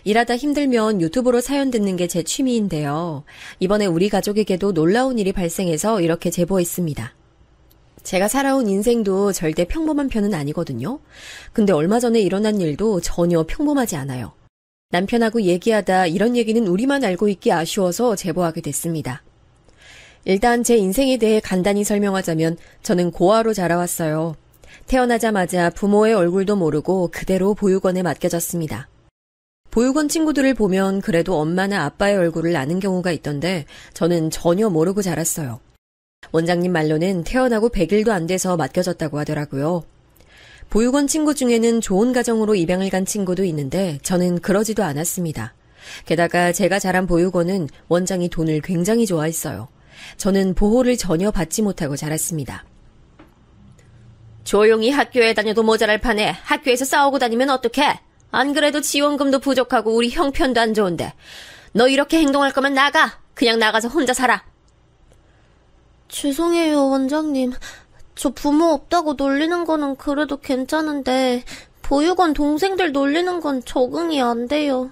일하다 힘들면 유튜브로 사연 듣는 게 제 취미인데요. 이번에 우리 가족에게도 놀라운 일이 발생해서 이렇게 제보했습니다. 제가 살아온 인생도 절대 평범한 편은 아니거든요. 근데 얼마 전에 일어난 일도 전혀 평범하지 않아요. 남편하고 얘기하다 이런 얘기는 우리만 알고 있기 아쉬워서 제보하게 됐습니다. 일단 제 인생에 대해 간단히 설명하자면 저는 고아로 자라왔어요. 태어나자마자 부모의 얼굴도 모르고 그대로 보육원에 맡겨졌습니다. 보육원 친구들을 보면 그래도 엄마나 아빠의 얼굴을 아는 경우가 있던데 저는 전혀 모르고 자랐어요. 원장님 말로는 태어나고 100일도 안 돼서 맡겨졌다고 하더라고요. 보육원 친구 중에는 좋은 가정으로 입양을 간 친구도 있는데 저는 그러지도 않았습니다. 게다가 제가 자란 보육원은 원장이 돈을 굉장히 좋아했어요. 저는 보호를 전혀 받지 못하고 자랐습니다. 조용히 학교에 다녀도 모자랄 판에 학교에서 싸우고 다니면 어떡해? 안 그래도 지원금도 부족하고 우리 형편도 안 좋은데. 너 이렇게 행동할 거면 나가. 그냥 나가서 혼자 살아. 죄송해요, 원장님. 저 부모 없다고 놀리는 거는 그래도 괜찮은데 보육원 동생들 놀리는 건 적응이 안 돼요.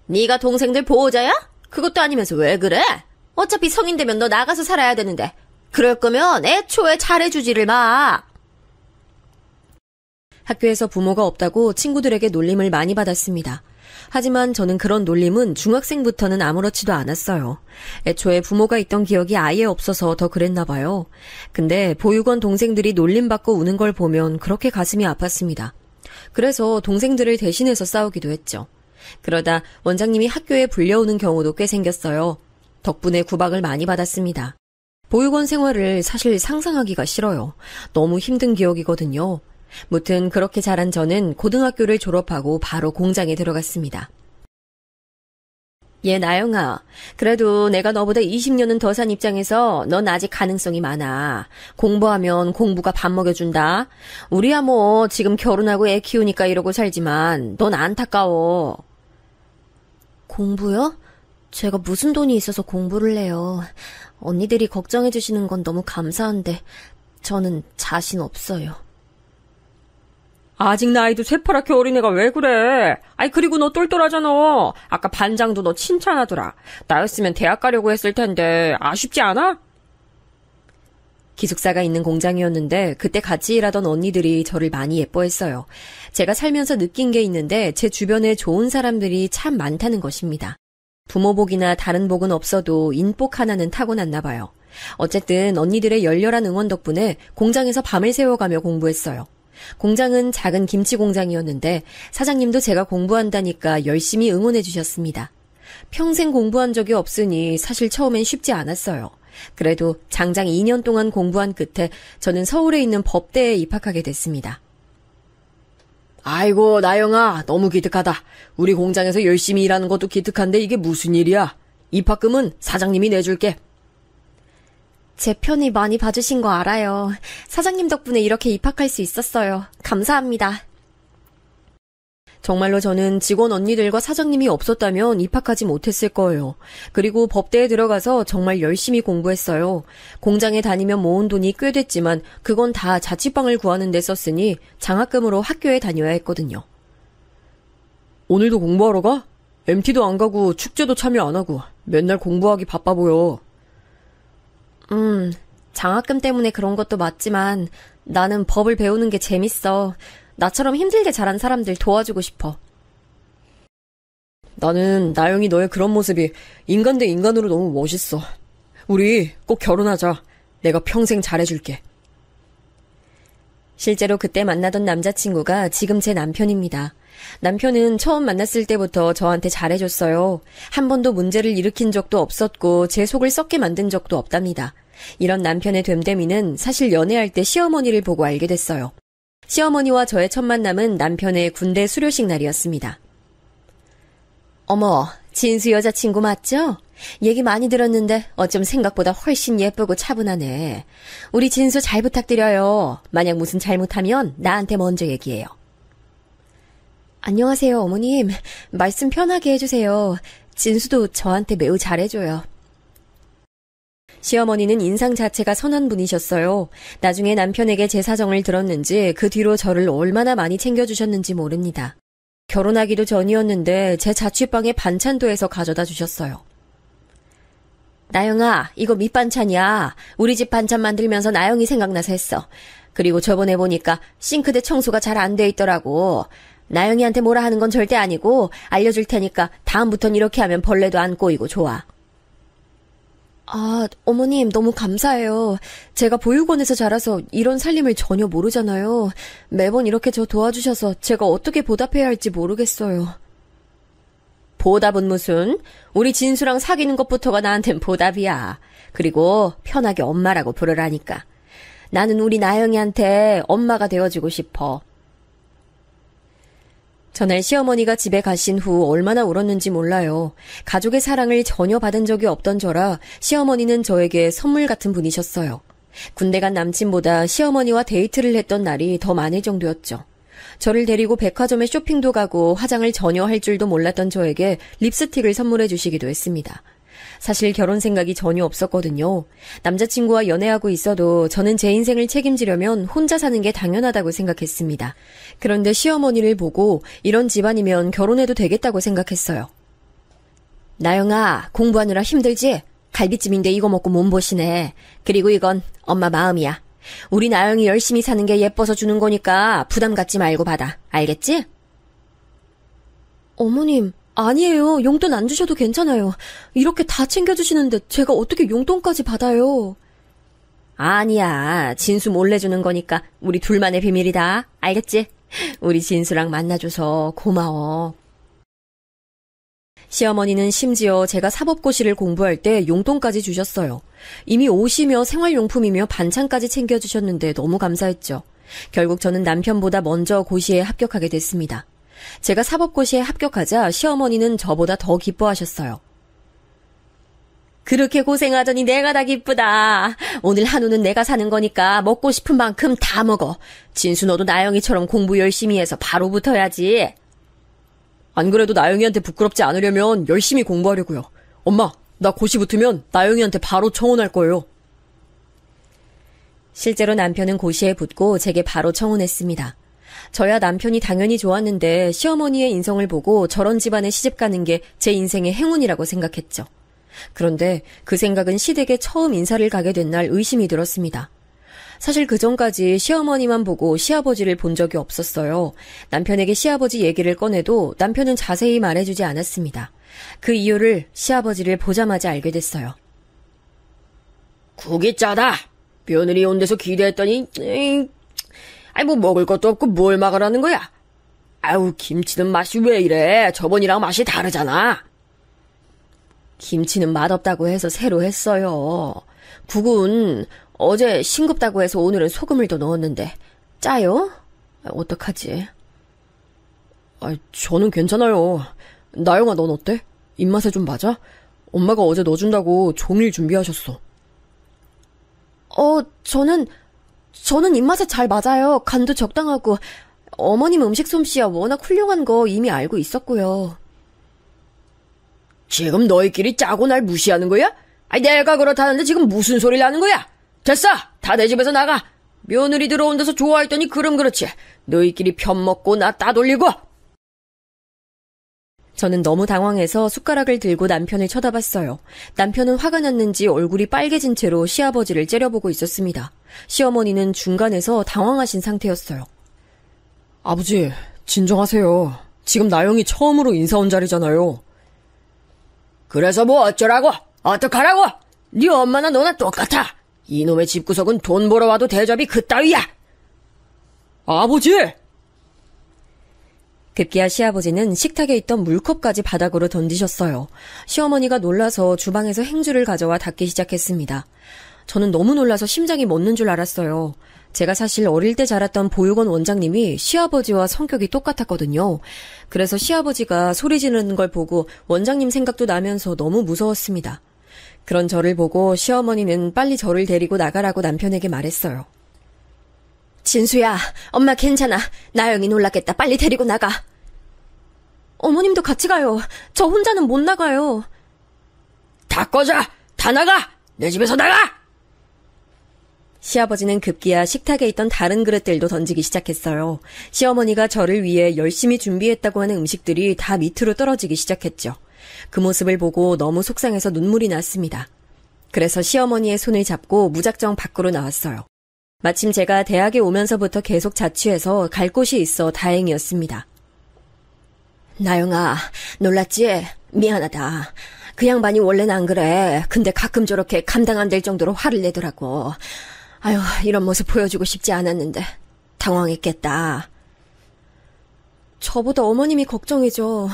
네가 동생들 보호자야? 그것도 아니면서 왜 그래? 어차피 성인 되면 너 나가서 살아야 되는데. 그럴 거면 애초에 잘해주지를 마. 학교에서 부모가 없다고 친구들에게 놀림을 많이 받았습니다. 하지만 저는 그런 놀림은 중학생부터는 아무렇지도 않았어요. 애초에 부모가 있던 기억이 아예 없어서 더 그랬나 봐요. 근데 보육원 동생들이 놀림받고 우는 걸 보면 그렇게 가슴이 아팠습니다. 그래서 동생들을 대신해서 싸우기도 했죠. 그러다 원장님이 학교에 불려오는 경우도 꽤 생겼어요. 덕분에 구박을 많이 받았습니다. 보육원 생활을 사실 상상하기가 싫어요. 너무 힘든 기억이거든요. 무튼 그렇게 자란 저는 고등학교를 졸업하고 바로 공장에 들어갔습니다. 얘 나영아, 그래도 내가 너보다 20년은 더 산 입장에서 넌 아직 가능성이 많아. 공부하면 공부가 밥 먹여준다. 우리야 뭐 지금 결혼하고 애 키우니까 이러고 살지만 넌 안타까워. 공부요? 제가 무슨 돈이 있어서 공부를 해요. 언니들이 걱정해주시는 건 너무 감사한데 저는 자신 없어요. 아직 나이도 새파랗게 어린애가 왜 그래? 아이 그리고 너 똘똘하잖아. 아까 반장도 너 칭찬하더라. 나였으면 대학 가려고 했을 텐데 아쉽지 않아? 기숙사가 있는 공장이었는데 그때 같이 일하던 언니들이 저를 많이 예뻐했어요. 제가 살면서 느낀 게 있는데 제 주변에 좋은 사람들이 참 많다는 것입니다. 부모복이나 다른 복은 없어도 인복 하나는 타고났나 봐요. 어쨌든 언니들의 열렬한 응원 덕분에 공장에서 밤을 새워가며 공부했어요. 공장은 작은 김치 공장이었는데 사장님도 제가 공부한다니까 열심히 응원해 주셨습니다. 평생 공부한 적이 없으니 사실 처음엔 쉽지 않았어요. 그래도 장장 2년 동안 공부한 끝에 저는 서울에 있는 법대에 입학하게 됐습니다. 아이고, 나영아, 너무 기특하다. 우리 공장에서 열심히 일하는 것도 기특한데 이게 무슨 일이야? 입학금은 사장님이 내줄게. 제 편이 많이 봐주신 거 알아요. 사장님 덕분에 이렇게 입학할 수 있었어요. 감사합니다. 정말로 저는 직원 언니들과 사장님이 없었다면 입학하지 못했을 거예요. 그리고 법대에 들어가서 정말 열심히 공부했어요. 공장에 다니며 모은 돈이 꽤 됐지만 그건 다 자취방을 구하는 데 썼으니 장학금으로 학교에 다녀야 했거든요. 오늘도 공부하러 가? MT도 안 가고 축제도 참여 안 하고 맨날 공부하기 바빠 보여. 장학금 때문에 그런 것도 맞지만 나는 법을 배우는 게 재밌어. 나처럼 힘들게 자란 사람들 도와주고 싶어. 나는 나영이 너의 그런 모습이 인간 대 인간으로 너무 멋있어. 우리 꼭 결혼하자. 내가 평생 잘해줄게. 실제로 그때 만나던 남자친구가 지금 제 남편입니다. 남편은 처음 만났을 때부터 저한테 잘해줬어요. 한 번도 문제를 일으킨 적도 없었고 제 속을 썩게 만든 적도 없답니다. 이런 남편의 됨됨이는 사실 연애할 때 시어머니를 보고 알게 됐어요. 시어머니와 저의 첫 만남은 남편의 군대 수료식 날이었습니다. 어머, 진수 여자친구 맞죠? 얘기 많이 들었는데 어쩜 생각보다 훨씬 예쁘고 차분하네. 우리 진수 잘 부탁드려요. 만약 무슨 잘못하면 나한테 먼저 얘기해요. 안녕하세요, 어머님. 말씀 편하게 해주세요. 진수도 저한테 매우 잘해줘요. 시어머니는 인상 자체가 선한 분이셨어요. 나중에 남편에게 제 사정을 들었는지 그 뒤로 저를 얼마나 많이 챙겨주셨는지 모릅니다. 결혼하기도 전이었는데 제 자취방에 반찬도 해서 가져다 주셨어요. 나영아, 이거 밑반찬이야. 우리 집 반찬 만들면서 나영이 생각나서 했어. 그리고 저번에 보니까 싱크대 청소가 잘 안 돼 있더라고. 나영이한테 뭐라 하는 건 절대 아니고 알려줄 테니까 다음부턴 이렇게 하면 벌레도 안 꼬이고 좋아. 아, 어머님 너무 감사해요. 제가 보육원에서 자라서 이런 살림을 전혀 모르잖아요. 매번 이렇게 저 도와주셔서 제가 어떻게 보답해야 할지 모르겠어요. 보답은 무슨? 우리 진수랑 사귀는 것부터가 나한텐 보답이야. 그리고 편하게 엄마라고 부르라니까. 나는 우리 나영이한테 엄마가 되어주고 싶어. 전날 시어머니가 집에 가신 후 얼마나 울었는지 몰라요. 가족의 사랑을 전혀 받은 적이 없던 저라 시어머니는 저에게 선물 같은 분이셨어요. 군대 간 남친보다 시어머니와 데이트를 했던 날이 더 많을 정도였죠. 저를 데리고 백화점에 쇼핑도 가고 화장을 전혀 할 줄도 몰랐던 저에게 립스틱을 선물해 주시기도 했습니다. 사실 결혼 생각이 전혀 없었거든요. 남자친구와 연애하고 있어도 저는 제 인생을 책임지려면 혼자 사는 게 당연하다고 생각했습니다. 그런데 시어머니를 보고 이런 집안이면 결혼해도 되겠다고 생각했어요. 나영아, 공부하느라 힘들지? 갈비찜인데 이거 먹고 몸보시네. 그리고 이건 엄마 마음이야. 우리 나영이 열심히 사는 게 예뻐서 주는 거니까 부담 갖지 말고 받아. 알겠지? 어머님, 아니에요. 용돈 안 주셔도 괜찮아요. 이렇게 다 챙겨주시는데 제가 어떻게 용돈까지 받아요? 아니야. 진수 몰래 주는 거니까 우리 둘만의 비밀이다. 알겠지? 우리 진수랑 만나줘서 고마워. 시어머니는 심지어 제가 사법고시를 공부할 때 용돈까지 주셨어요. 이미 옷이며 생활용품이며 반찬까지 챙겨주셨는데 너무 감사했죠. 결국 저는 남편보다 먼저 고시에 합격하게 됐습니다. 제가 사법고시에 합격하자 시어머니는 저보다 더 기뻐하셨어요. 그렇게 고생하더니 내가 다 기쁘다. 오늘 한우는 내가 사는 거니까 먹고 싶은 만큼 다 먹어. 진수 너도 나영이처럼 공부 열심히 해서 바로 붙어야지. 안 그래도 나영이한테 부끄럽지 않으려면 열심히 공부하려고요. 엄마, 나 고시 붙으면 나영이한테 바로 청혼할 거예요. 실제로 남편은 고시에 붙고 제게 바로 청혼했습니다. 저야 남편이 당연히 좋았는데 시어머니의 인성을 보고 저런 집안에 시집가는 게 제 인생의 행운이라고 생각했죠. 그런데 그 생각은 시댁에 처음 인사를 가게 된 날 의심이 들었습니다. 사실 그전까지 시어머니만 보고 시아버지를 본 적이 없었어요. 남편에게 시아버지 얘기를 꺼내도 남편은 자세히 말해주지 않았습니다. 그 이유를 시아버지를 보자마자 알게 됐어요. 국이 짜다. 며느리 온 데서 기대했더니 뭐 먹을 것도 없고 뭘 막으라는 거야. 아유, 김치는 맛이 왜 이래? 저번이랑 맛이 다르잖아. 김치는 맛없다고 해서 새로 했어요. 국은 어제 싱겁다고 해서 오늘은 소금을 더 넣었는데 짜요? 어떡하지? 저는 괜찮아요. 나영아, 넌 어때? 입맛에 좀 맞아? 엄마가 어제 넣어준다고 종일 준비하셨어. 저는 입맛에 잘 맞아요. 간도 적당하고 어머님 음식 솜씨야 워낙 훌륭한 거 이미 알고 있었고요. 지금 너희끼리 짜고 날 무시하는 거야? 내가 그렇다는데 지금 무슨 소리를 하는 거야? 됐어! 다 내 집에서 나가! 며느리 들어온 데서 좋아했더니 그럼 그렇지. 너희끼리 편먹고 나 따돌리고! 저는 너무 당황해서 숟가락을 들고 남편을 쳐다봤어요. 남편은 화가 났는지 얼굴이 빨개진 채로 시아버지를 째려보고 있었습니다. 시어머니는 중간에서 당황하신 상태였어요. 아버지, 진정하세요. 지금 나영이 처음으로 인사 온 자리잖아요. 그래서 뭐 어쩌라고? 어떡하라고? 네 엄마나 너나 똑같아. 이놈의 집구석은 돈 벌어 와도 대접이 그따위야. 아버지! 급기야 시아버지는 식탁에 있던 물컵까지 바닥으로 던지셨어요. 시어머니가 놀라서 주방에서 행주를 가져와 닦기 시작했습니다. 저는 너무 놀라서 심장이 멎는 줄 알았어요. 제가 사실 어릴 때 자랐던 보육원 원장님이 시아버지와 성격이 똑같았거든요. 그래서 시아버지가 소리 지르는 걸 보고 원장님 생각도 나면서 너무 무서웠습니다. 그런 저를 보고 시어머니는 빨리 저를 데리고 나가라고 남편에게 말했어요. 진수야, 엄마 괜찮아. 나영이 놀랐겠다. 빨리 데리고 나가. 어머님도 같이 가요. 저 혼자는 못 나가요. 다 꺼져! 다 나가! 내 집에서 나가! 시아버지는 급기야 식탁에 있던 다른 그릇들도 던지기 시작했어요. 시어머니가 저를 위해 열심히 준비했다고 하는 음식들이 다 밑으로 떨어지기 시작했죠. 그 모습을 보고 너무 속상해서 눈물이 났습니다. 그래서 시어머니의 손을 잡고 무작정 밖으로 나왔어요. 마침 제가 대학에 오면서부터 계속 자취해서 갈 곳이 있어 다행이었습니다. 나영아, 놀랐지? 미안하다. 그 양반이 원래는 안 그래. 근데 가끔 저렇게 감당 안 될 정도로 화를 내더라고. 아유, 이런 모습 보여주고 싶지 않았는데 당황했겠다. 저보다 어머님이 걱정이죠.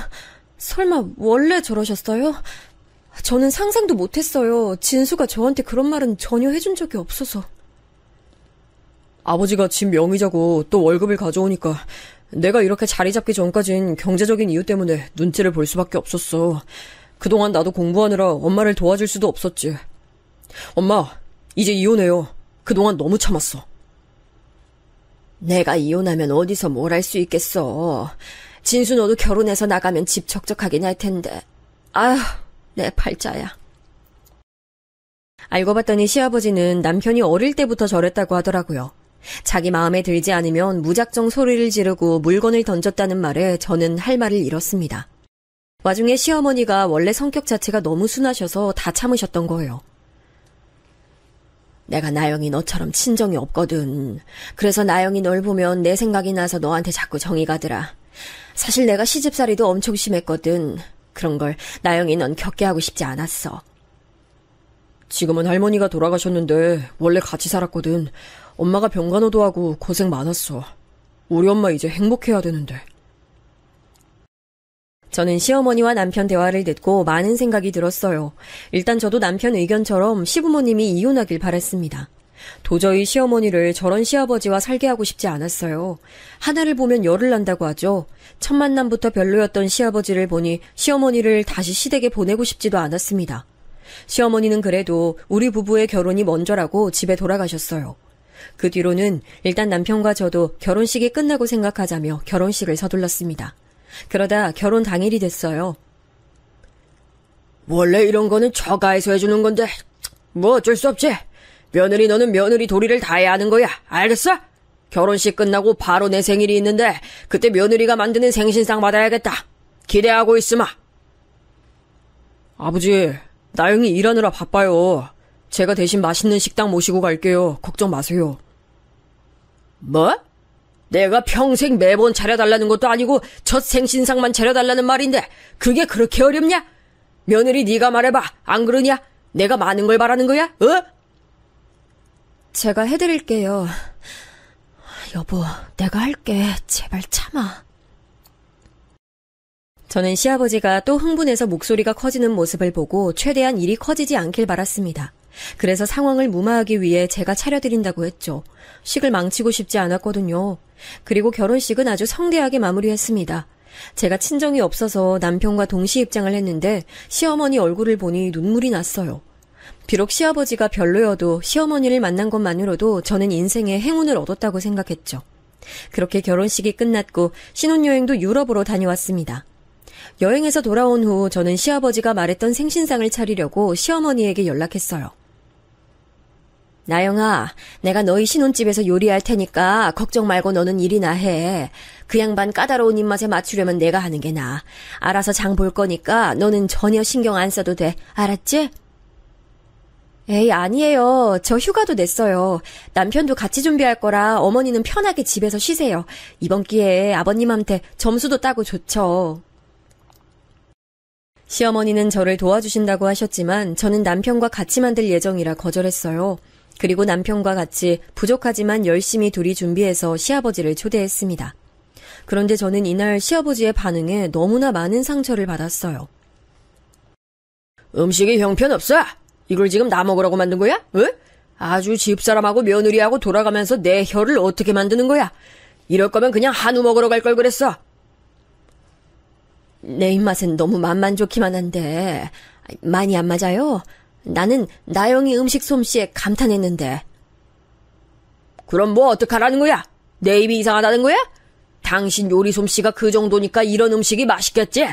설마 원래 저러셨어요? 저는 상상도 못했어요. 진수가 저한테 그런 말은 전혀 해준 적이 없어서. 아버지가 집 명의자고 또 월급을 가져오니까 내가 이렇게 자리 잡기 전까진 경제적인 이유 때문에 눈치를 볼 수밖에 없었어. 그동안 나도 공부하느라 엄마를 도와줄 수도 없었지. 엄마, 이제 이혼해요. 그동안 너무 참았어. 내가 이혼하면 어디서 뭘 할 수 있겠어. 진수 너도 결혼해서 나가면 집 적적하긴 할 텐데. 아휴, 내 팔자야. 알고 봤더니 시아버지는 남편이 어릴 때부터 저랬다고 하더라고요. 자기 마음에 들지 않으면 무작정 소리를 지르고 물건을 던졌다는 말에 저는 할 말을 잃었습니다. 와중에 시어머니가 원래 성격 자체가 너무 순하셔서 다 참으셨던 거예요. 내가 나영이 너처럼 친정이 없거든. 그래서 나영이 널 보면 내 생각이 나서 너한테 자꾸 정이 가더라. 사실 내가 시집살이도 엄청 심했거든. 그런 걸 나영이 넌 겪게 하고 싶지 않았어. 지금은 할머니가 돌아가셨는데 원래 같이 살았거든. 엄마가 병간호도 하고 고생 많았어. 우리 엄마 이제 행복해야 되는데. 저는 시어머니와 남편 대화를 듣고 많은 생각이 들었어요. 일단 저도 남편 의견처럼 시부모님이 이혼하길 바랐습니다. 도저히 시어머니를 저런 시아버지와 살게 하고 싶지 않았어요. 하나를 보면 열을 난다고 하죠. 첫 만남부터 별로였던 시아버지를 보니 시어머니를 다시 시댁에 보내고 싶지도 않았습니다. 시어머니는 그래도 우리 부부의 결혼이 먼저라고 집에 돌아가셨어요. 그 뒤로는 일단 남편과 저도 결혼식이 끝나고 생각하자며 결혼식을 서둘렀습니다. 그러다 결혼 당일이 됐어요. 원래 이런 거는 처가에서 해주는 건데 뭐 어쩔 수 없지. 며느리 너는 며느리 도리를 다해야 하는 거야. 알겠어? 결혼식 끝나고 바로 내 생일이 있는데 그때 며느리가 만드는 생신상 받아야겠다. 기대하고 있으마. 아버지, 나영이 일하느라 바빠요. 제가 대신 맛있는 식당 모시고 갈게요. 걱정 마세요. 뭐? 내가 평생 매번 차려달라는 것도 아니고 첫 생신상만 차려달라는 말인데 그게 그렇게 어렵냐? 며느리 네가 말해봐. 안 그러냐? 내가 많은 걸 바라는 거야? 어? 제가 해드릴게요. 여보, 내가 할게. 제발 참아. 저는 시아버지가 또 흥분해서 목소리가 커지는 모습을 보고 최대한 일이 커지지 않길 바랐습니다. 그래서 상황을 무마하기 위해 제가 차려드린다고 했죠. 식을 망치고 싶지 않았거든요. 그리고 결혼식은 아주 성대하게 마무리했습니다. 제가 친정이 없어서 남편과 동시 입장을 했는데 시어머니 얼굴을 보니 눈물이 났어요. 비록 시아버지가 별로여도 시어머니를 만난 것만으로도 저는 인생에 행운을 얻었다고 생각했죠. 그렇게 결혼식이 끝났고 신혼여행도 유럽으로 다녀왔습니다. 여행에서 돌아온 후 저는 시아버지가 말했던 생신상을 차리려고 시어머니에게 연락했어요. 나영아, 내가 너희 신혼집에서 요리할 테니까 걱정 말고 너는 일이나 해. 그 양반 까다로운 입맛에 맞추려면 내가 하는 게 나아. 알아서 장 볼 거니까 너는 전혀 신경 안 써도 돼. 알았지? 에이, 아니에요. 저 휴가도 냈어요. 남편도 같이 준비할 거라 어머니는 편하게 집에서 쉬세요. 이번 기회에 아버님한테 점수도 따고 좋죠. 시어머니는 저를 도와주신다고 하셨지만 저는 남편과 같이 만들 예정이라 거절했어요. 그리고 남편과 같이 부족하지만 열심히 둘이 준비해서 시아버지를 초대했습니다. 그런데 저는 이날 시아버지의 반응에 너무나 많은 상처를 받았어요. 음식이 형편없어? 이걸 지금 나 먹으라고 만든 거야? 응? 아주 집사람하고 며느리하고 돌아가면서 내 혀를 어떻게 만드는 거야? 이럴 거면 그냥 한우 먹으러 갈 걸 그랬어. 내 입맛엔 너무 맛만 좋기만 한데 많이 안 맞아요. 나는 나영이 음식 솜씨에 감탄했는데. 그럼 뭐 어떡하라는 거야? 내 입이 이상하다는 거야? 당신 요리 솜씨가 그 정도니까 이런 음식이 맛있겠지?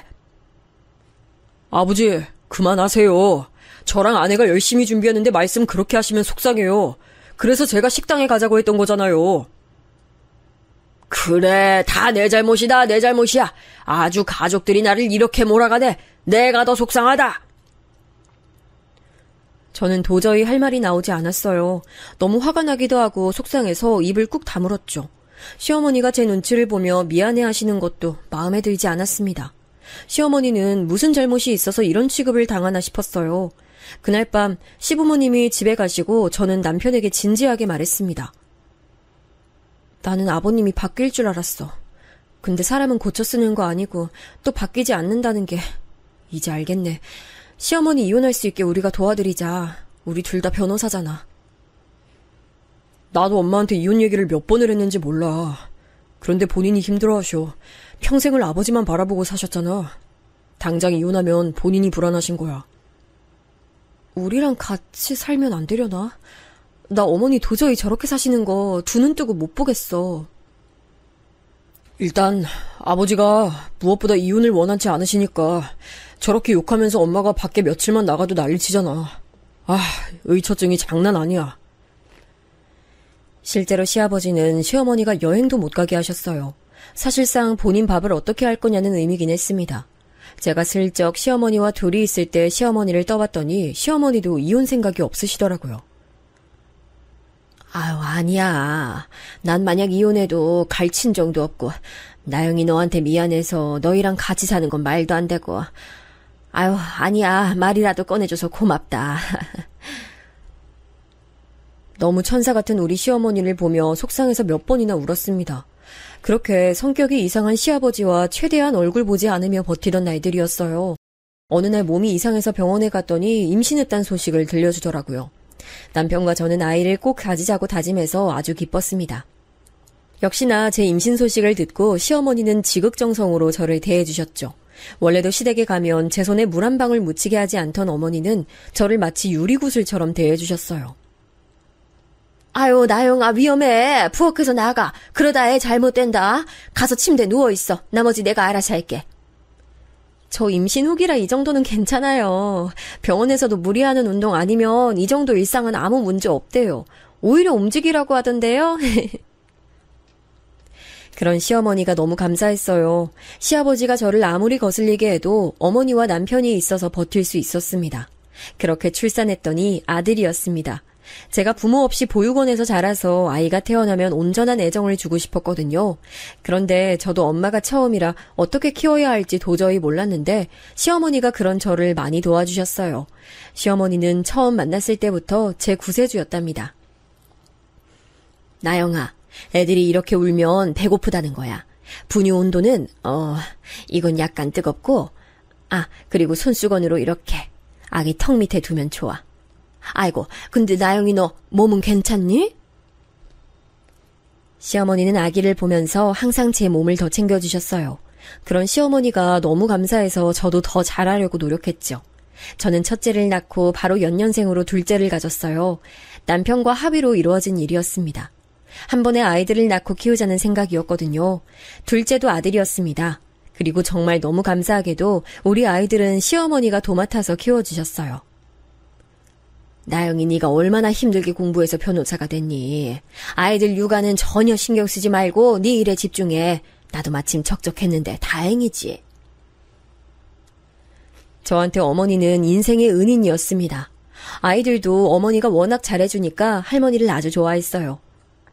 아버지, 그만하세요. 저랑 아내가 열심히 준비했는데 말씀 그렇게 하시면 속상해요. 그래서 제가 식당에 가자고 했던 거잖아요. 그래, 다 내 잘못이다, 내 잘못이야. 아주 가족들이 나를 이렇게 몰아가네. 내가 더 속상하다. 저는 도저히 할 말이 나오지 않았어요. 너무 화가 나기도 하고 속상해서 입을 꾹 다물었죠. 시어머니가 제 눈치를 보며 미안해하시는 것도 마음에 들지 않았습니다. 시어머니는 무슨 잘못이 있어서 이런 취급을 당하나 싶었어요. 그날 밤 시부모님이 집에 가시고 저는 남편에게 진지하게 말했습니다. 나는 아버님이 바뀔 줄 알았어. 근데 사람은 고쳐 쓰는 거 아니고 또 바뀌지 않는다는 게 이제 알겠네. 시어머니 이혼할 수 있게 우리가 도와드리자. 우리 둘 다 변호사잖아. 나도 엄마한테 이혼 얘기를 몇 번을 했는지 몰라. 그런데 본인이 힘들어하셔. 평생을 아버지만 바라보고 사셨잖아. 당장 이혼하면 본인이 불안하신 거야. 우리랑 같이 살면 안 되려나? 나 어머니 도저히 저렇게 사시는 거 두 눈 뜨고 못 보겠어. 일단 아버지가 무엇보다 이혼을 원하지 않으시니까 저렇게 욕하면서 엄마가 밖에 며칠만 나가도 난리치잖아. 아, 의처증이 장난 아니야. 실제로 시아버지는 시어머니가 여행도 못 가게 하셨어요. 사실상 본인 밥을 어떻게 할 거냐는 의미긴 했습니다. 제가 슬쩍 시어머니와 둘이 있을 때 시어머니를 떠봤더니 시어머니도 이혼 생각이 없으시더라고요. 아유, 아니야. 난 만약 이혼해도 갈 친정도 없고 나영이 너한테 미안해서 너희랑 같이 사는 건 말도 안 되고. 아유, 아니야. 말이라도 꺼내줘서 고맙다. 너무 천사 같은 우리 시어머니를 보며 속상해서 몇 번이나 울었습니다. 그렇게 성격이 이상한 시아버지와 최대한 얼굴 보지 않으며 버티던 날들이었어요. 어느 날 몸이 이상해서 병원에 갔더니 임신했다는 소식을 들려주더라고요. 남편과 저는 아이를 꼭 가지자고 다짐해서 아주 기뻤습니다. 역시나 제 임신 소식을 듣고 시어머니는 지극정성으로 저를 대해주셨죠. 원래도 시댁에 가면 제 손에 물 한 방울 묻히게 하지 않던 어머니는 저를 마치 유리구슬처럼 대해주셨어요. 아유, 나영아, 위험해. 부엌에서 나가. 그러다 애 잘못된다. 가서 침대에 누워있어. 나머지 내가 알아서 할게. 저 임신 후기라 이 정도는 괜찮아요. 병원에서도 무리하는 운동 아니면 이 정도 일상은 아무 문제 없대요. 오히려 움직이라고 하던데요. 그런 시어머니가 너무 감사했어요. 시아버지가 저를 아무리 거슬리게 해도 어머니와 남편이 있어서 버틸 수 있었습니다. 그렇게 출산했더니 아들이었습니다. 제가 부모 없이 보육원에서 자라서 아이가 태어나면 온전한 애정을 주고 싶었거든요. 그런데 저도 엄마가 처음이라 어떻게 키워야 할지 도저히 몰랐는데 시어머니가 그런 저를 많이 도와주셨어요. 시어머니는 처음 만났을 때부터 제 구세주였답니다. 나영아, 애들이 이렇게 울면 배고프다는 거야. 분유 온도는 이건 약간 뜨겁고, 그리고 손수건으로 이렇게 아기 턱 밑에 두면 좋아. 아이고, 근데 나영이 너 몸은 괜찮니? 시어머니는 아기를 보면서 항상 제 몸을 더 챙겨주셨어요. 그런 시어머니가 너무 감사해서 저도 더 잘하려고 노력했죠. 저는 첫째를 낳고 바로 연년생으로 둘째를 가졌어요. 남편과 합의로 이루어진 일이었습니다. 한 번에 아이들을 낳고 키우자는 생각이었거든요. 둘째도 아들이었습니다. 그리고 정말 너무 감사하게도 우리 아이들은 시어머니가 도맡아서 키워주셨어요. 나영이 네가 얼마나 힘들게 공부해서 변호사가 됐니? 아이들 육아는 전혀 신경 쓰지 말고 네 일에 집중해. 나도 마침 적적했는데 다행이지. 저한테 어머니는 인생의 은인이었습니다. 아이들도 어머니가 워낙 잘해주니까 할머니를 아주 좋아했어요.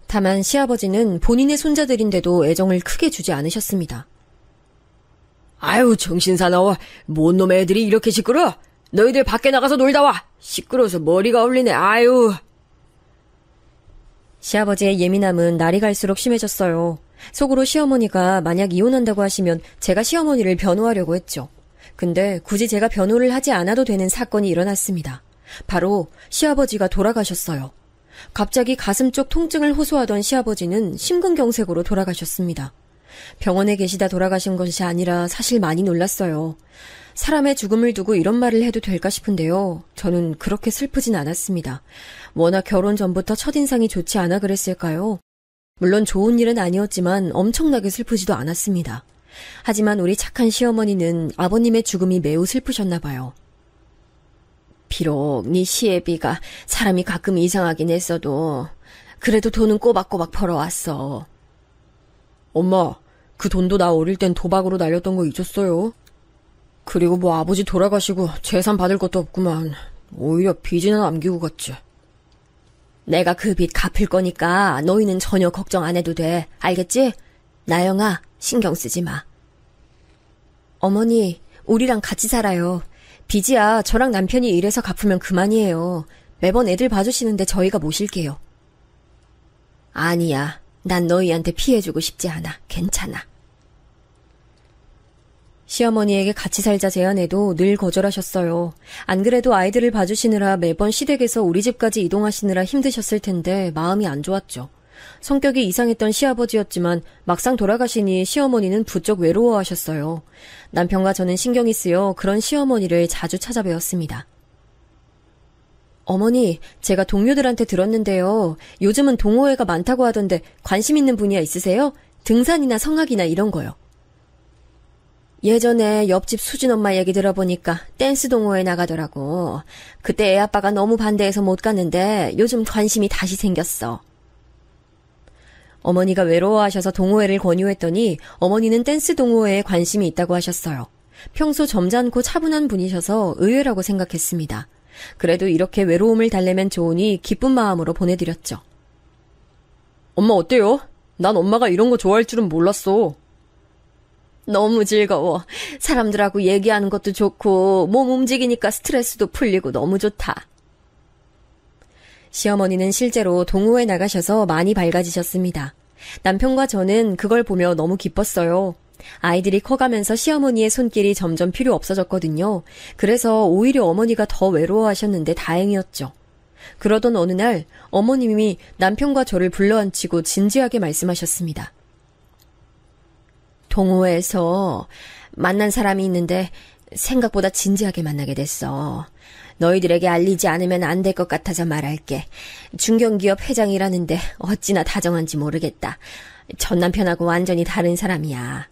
다만 시아버지는 본인의 손자들인데도 애정을 크게 주지 않으셨습니다. 아유, 정신사나워. 뭔 놈의 애들이 이렇게 시끄러? 너희들 밖에 나가서 놀다 와. 시끄러워서 머리가 울리네. 아유. 시아버지의 예민함은 날이 갈수록 심해졌어요. 속으로 시어머니가 만약 이혼한다고 하시면 제가 시어머니를 변호하려고 했죠. 근데 굳이 제가 변호를 하지 않아도 되는 사건이 일어났습니다. 바로 시아버지가 돌아가셨어요. 갑자기 가슴 쪽 통증을 호소하던 시아버지는 심근경색으로 돌아가셨습니다. 병원에 계시다 돌아가신 것이 아니라 사실 많이 놀랐어요. 사람의 죽음을 두고 이런 말을 해도 될까 싶은데요. 저는 그렇게 슬프진 않았습니다. 워낙 결혼 전부터 첫인상이 좋지 않아 그랬을까요? 물론 좋은 일은 아니었지만 엄청나게 슬프지도 않았습니다. 하지만 우리 착한 시어머니는 아버님의 죽음이 매우 슬프셨나 봐요. 비록 네 시애비가 사람이 가끔 이상하긴 했어도 그래도 돈은 꼬박꼬박 벌어왔어. 엄마, 그 돈도 나 어릴 땐 도박으로 날렸던 거 잊었어요? 그리고 뭐 아버지 돌아가시고 재산 받을 것도 없구만. 오히려 빚이나 남기고 갔지. 내가 그 빚 갚을 거니까 너희는 전혀 걱정 안 해도 돼. 알겠지? 나영아, 신경 쓰지 마. 어머니, 우리랑 같이 살아요. 빚이야 저랑 남편이 일해서 갚으면 그만이에요. 매번 애들 봐주시는데 저희가 모실게요. 아니야. 난 너희한테 피해주고 싶지 않아. 괜찮아. 시어머니에게 같이 살자 제안해도 늘 거절하셨어요. 안 그래도 아이들을 봐주시느라 매번 시댁에서 우리 집까지 이동하시느라 힘드셨을 텐데 마음이 안 좋았죠. 성격이 이상했던 시아버지였지만 막상 돌아가시니 시어머니는 부쩍 외로워하셨어요. 남편과 저는 신경이 쓰여 그런 시어머니를 자주 찾아뵈었습니다. 어머니, 제가 동료들한테 들었는데요. 요즘은 동호회가 많다고 하던데 관심 있는 분야 있으세요? 등산이나 성악이나 이런 거요. 예전에 옆집 수진 엄마 얘기 들어보니까 댄스 동호회 나가더라고. 그때 애 아빠가 너무 반대해서 못 갔는데 요즘 관심이 다시 생겼어. 어머니가 외로워하셔서 동호회를 권유했더니 어머니는 댄스 동호회에 관심이 있다고 하셨어요. 평소 점잖고 차분한 분이셔서 의외라고 생각했습니다. 그래도 이렇게 외로움을 달래면 좋으니 기쁜 마음으로 보내드렸죠. 엄마 어때요? 난 엄마가 이런 거 좋아할 줄은 몰랐어. 너무 즐거워. 사람들하고 얘기하는 것도 좋고 몸 움직이니까 스트레스도 풀리고 너무 좋다. 시어머니는 실제로 동호회 나가셔서 많이 밝아지셨습니다. 남편과 저는 그걸 보며 너무 기뻤어요. 아이들이 커가면서 시어머니의 손길이 점점 필요 없어졌거든요. 그래서 오히려 어머니가 더 외로워하셨는데 다행이었죠. 그러던 어느 날 어머님이 남편과 저를 불러앉히고 진지하게 말씀하셨습니다. 동호회에서 만난 사람이 있는데 생각보다 진지하게 만나게 됐어. 너희들에게 알리지 않으면 안 될 것 같아서 말할게. 중견기업 회장이라는데 어찌나 다정한지 모르겠다. 전 남편하고 완전히 다른 사람이야.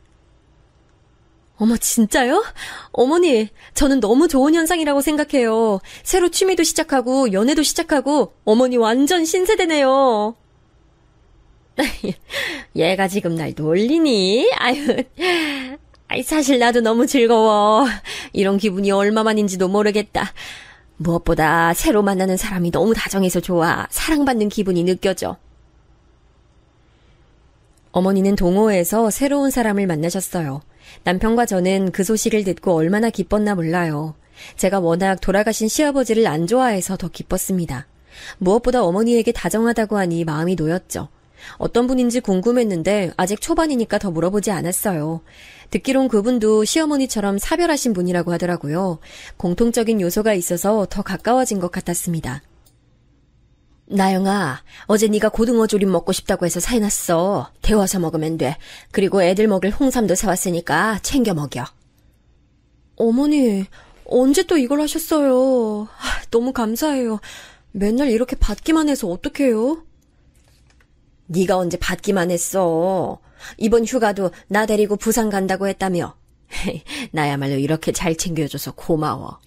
어머, 진짜요? 어머니, 저는 너무 좋은 현상이라고 생각해요. 새로 취미도 시작하고 연애도 시작하고 어머니 완전 신세대네요. 얘가 지금 날 놀리니? 아유, 사실 나도 너무 즐거워. 이런 기분이 얼마만인지도 모르겠다. 무엇보다 새로 만나는 사람이 너무 다정해서 좋아. 사랑받는 기분이 느껴져. 어머니는 동호회에서 새로운 사람을 만나셨어요. 남편과 저는 그 소식을 듣고 얼마나 기뻤나 몰라요. 제가 워낙 돌아가신 시아버지를 안 좋아해서 더 기뻤습니다. 무엇보다 어머니에게 다정하다고 하니 마음이 놓였죠. 어떤 분인지 궁금했는데 아직 초반이니까 더 물어보지 않았어요. 듣기론 그분도 시어머니처럼 사별하신 분이라고 하더라고요. 공통적인 요소가 있어서 더 가까워진 것 같았습니다. 나영아, 어제 네가 고등어 조림 먹고 싶다고 해서 사해놨어. 데워서 먹으면 돼. 그리고 애들 먹을 홍삼도 사왔으니까 챙겨 먹여. 어머니, 언제 또 이걸 하셨어요? 너무 감사해요. 맨날 이렇게 받기만 해서 어떡해요? 네가 언제 받기만 했어. 이번 휴가도 나 데리고 부산 간다고 했다며. 나야말로 이렇게 잘 챙겨줘서 고마워.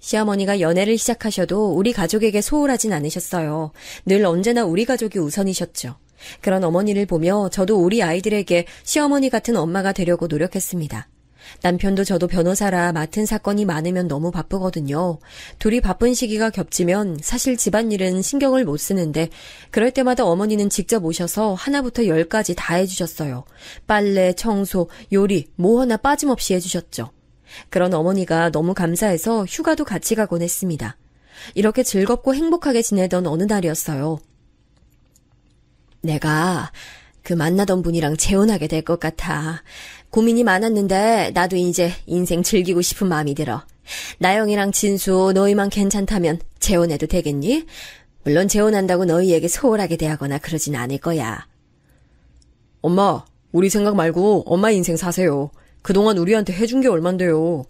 시어머니가 연애를 시작하셔도 우리 가족에게 소홀하진 않으셨어요. 늘 언제나 우리 가족이 우선이셨죠. 그런 어머니를 보며 저도 우리 아이들에게 시어머니 같은 엄마가 되려고 노력했습니다. 남편도 저도 변호사라 맡은 사건이 많으면 너무 바쁘거든요. 둘이 바쁜 시기가 겹치면 사실 집안일은 신경을 못 쓰는데 그럴 때마다 어머니는 직접 오셔서 하나부터 10까지 다 해주셨어요. 빨래, 청소, 요리 뭐 하나 빠짐없이 해주셨죠. 그런 어머니가 너무 감사해서 휴가도 같이 가곤 했습니다. 이렇게 즐겁고 행복하게 지내던 어느 날이었어요. 내가 그 만나던 분이랑 재혼하게 될 것 같아. 고민이 많았는데 나도 이제 인생 즐기고 싶은 마음이 들어. 나영이랑 진수 너희만 괜찮다면 재혼해도 되겠니? 물론 재혼한다고 너희에게 소홀하게 대하거나 그러진 않을 거야. 엄마, 우리 생각 말고 엄마 인생 사세요. 그동안 우리한테 해준 게 얼만데요.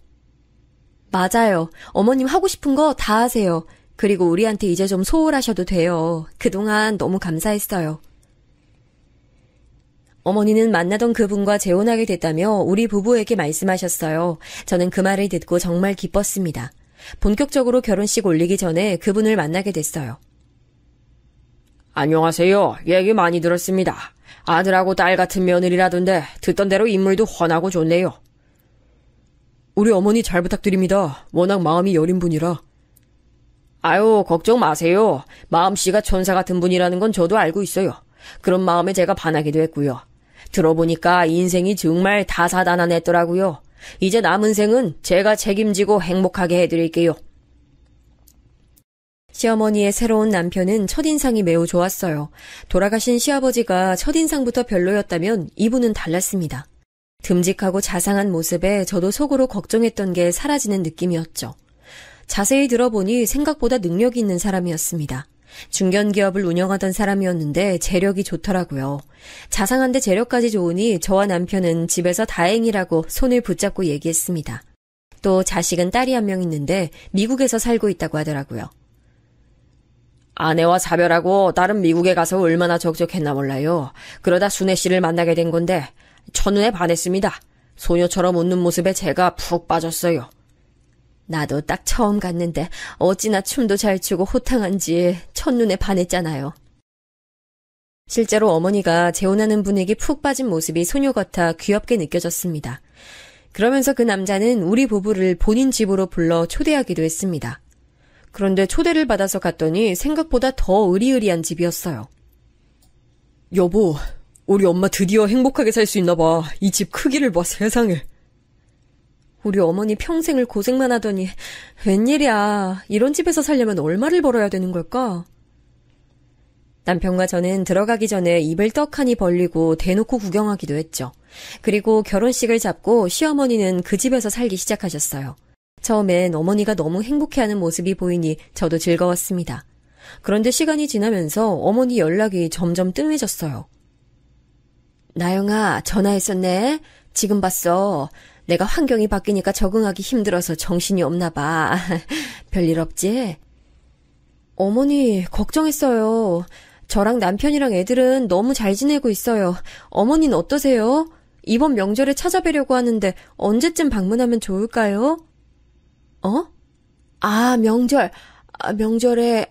맞아요. 어머님 하고 싶은 거 다 하세요. 그리고 우리한테 이제 좀 소홀하셔도 돼요. 그동안 너무 감사했어요. 어머니는 만나던 그분과 재혼하게 됐다며 우리 부부에게 말씀하셨어요. 저는 그 말을 듣고 정말 기뻤습니다. 본격적으로 결혼식 올리기 전에 그분을 만나게 됐어요. 안녕하세요. 얘기 많이 들었습니다. 아들하고 딸 같은 며느리라던데 듣던 대로 인물도 훤하고 좋네요. 우리 어머니 잘 부탁드립니다. 워낙 마음이 여린 분이라. 아유, 걱정 마세요. 마음씨가 천사 같은 분이라는 건 저도 알고 있어요. 그런 마음에 제가 반하기도 했고요. 들어보니까 인생이 정말 다사다난했더라고요. 이제 남은 생은 제가 책임지고 행복하게 해드릴게요. 시어머니의 새로운 남편은 첫인상이 매우 좋았어요. 돌아가신 시아버지가 첫인상부터 별로였다면 이분은 달랐습니다. 듬직하고 자상한 모습에 저도 속으로 걱정했던 게 사라지는 느낌이었죠. 자세히 들어보니 생각보다 능력이 있는 사람이었습니다. 중견기업을 운영하던 사람이었는데 재력이 좋더라고요. 자상한데 재력까지 좋으니 저와 남편은 집에서 다행이라고 손을 붙잡고 얘기했습니다. 또 자식은 딸이 한 명 있는데 미국에서 살고 있다고 하더라고요. 아내와 사별하고 딸은 미국에 가서 얼마나 적적했나 몰라요. 그러다 순애 씨를 만나게 된 건데 첫눈에 반했습니다. 소녀처럼 웃는 모습에 제가 푹 빠졌어요. 나도 딱 처음 갔는데 어찌나 춤도 잘 추고 호탕한지 첫눈에 반했잖아요. 실제로 어머니가 재혼하는 분에게 푹 빠진 모습이 소녀 같아 귀엽게 느껴졌습니다. 그러면서 그 남자는 우리 부부를 본인 집으로 불러 초대하기도 했습니다. 그런데 초대를 받아서 갔더니 생각보다 더 으리으리한 집이었어요. 여보, 우리 엄마 드디어 행복하게 살 수 있나 봐. 이 집 크기를 봐, 세상에. 우리 어머니 평생을 고생만 하더니 웬일이야. 이런 집에서 살려면 얼마를 벌어야 되는 걸까? 남편과 저는 들어가기 전에 입을 떡하니 벌리고 대놓고 구경하기도 했죠. 그리고 결혼식을 잡고 시어머니는 그 집에서 살기 시작하셨어요. 처음엔 어머니가 너무 행복해하는 모습이 보이니 저도 즐거웠습니다. 그런데 시간이 지나면서 어머니 연락이 점점 뜸해졌어요. 나영아, 전화했었네. 지금 봤어. 내가 환경이 바뀌니까 적응하기 힘들어서 정신이 없나 봐. 별일 없지? 어머니, 걱정했어요. 저랑 남편이랑 애들은 너무 잘 지내고 있어요. 어머니는 어떠세요? 이번 명절에 찾아뵈려고 하는데 언제쯤 방문하면 좋을까요? 명절. 명절에,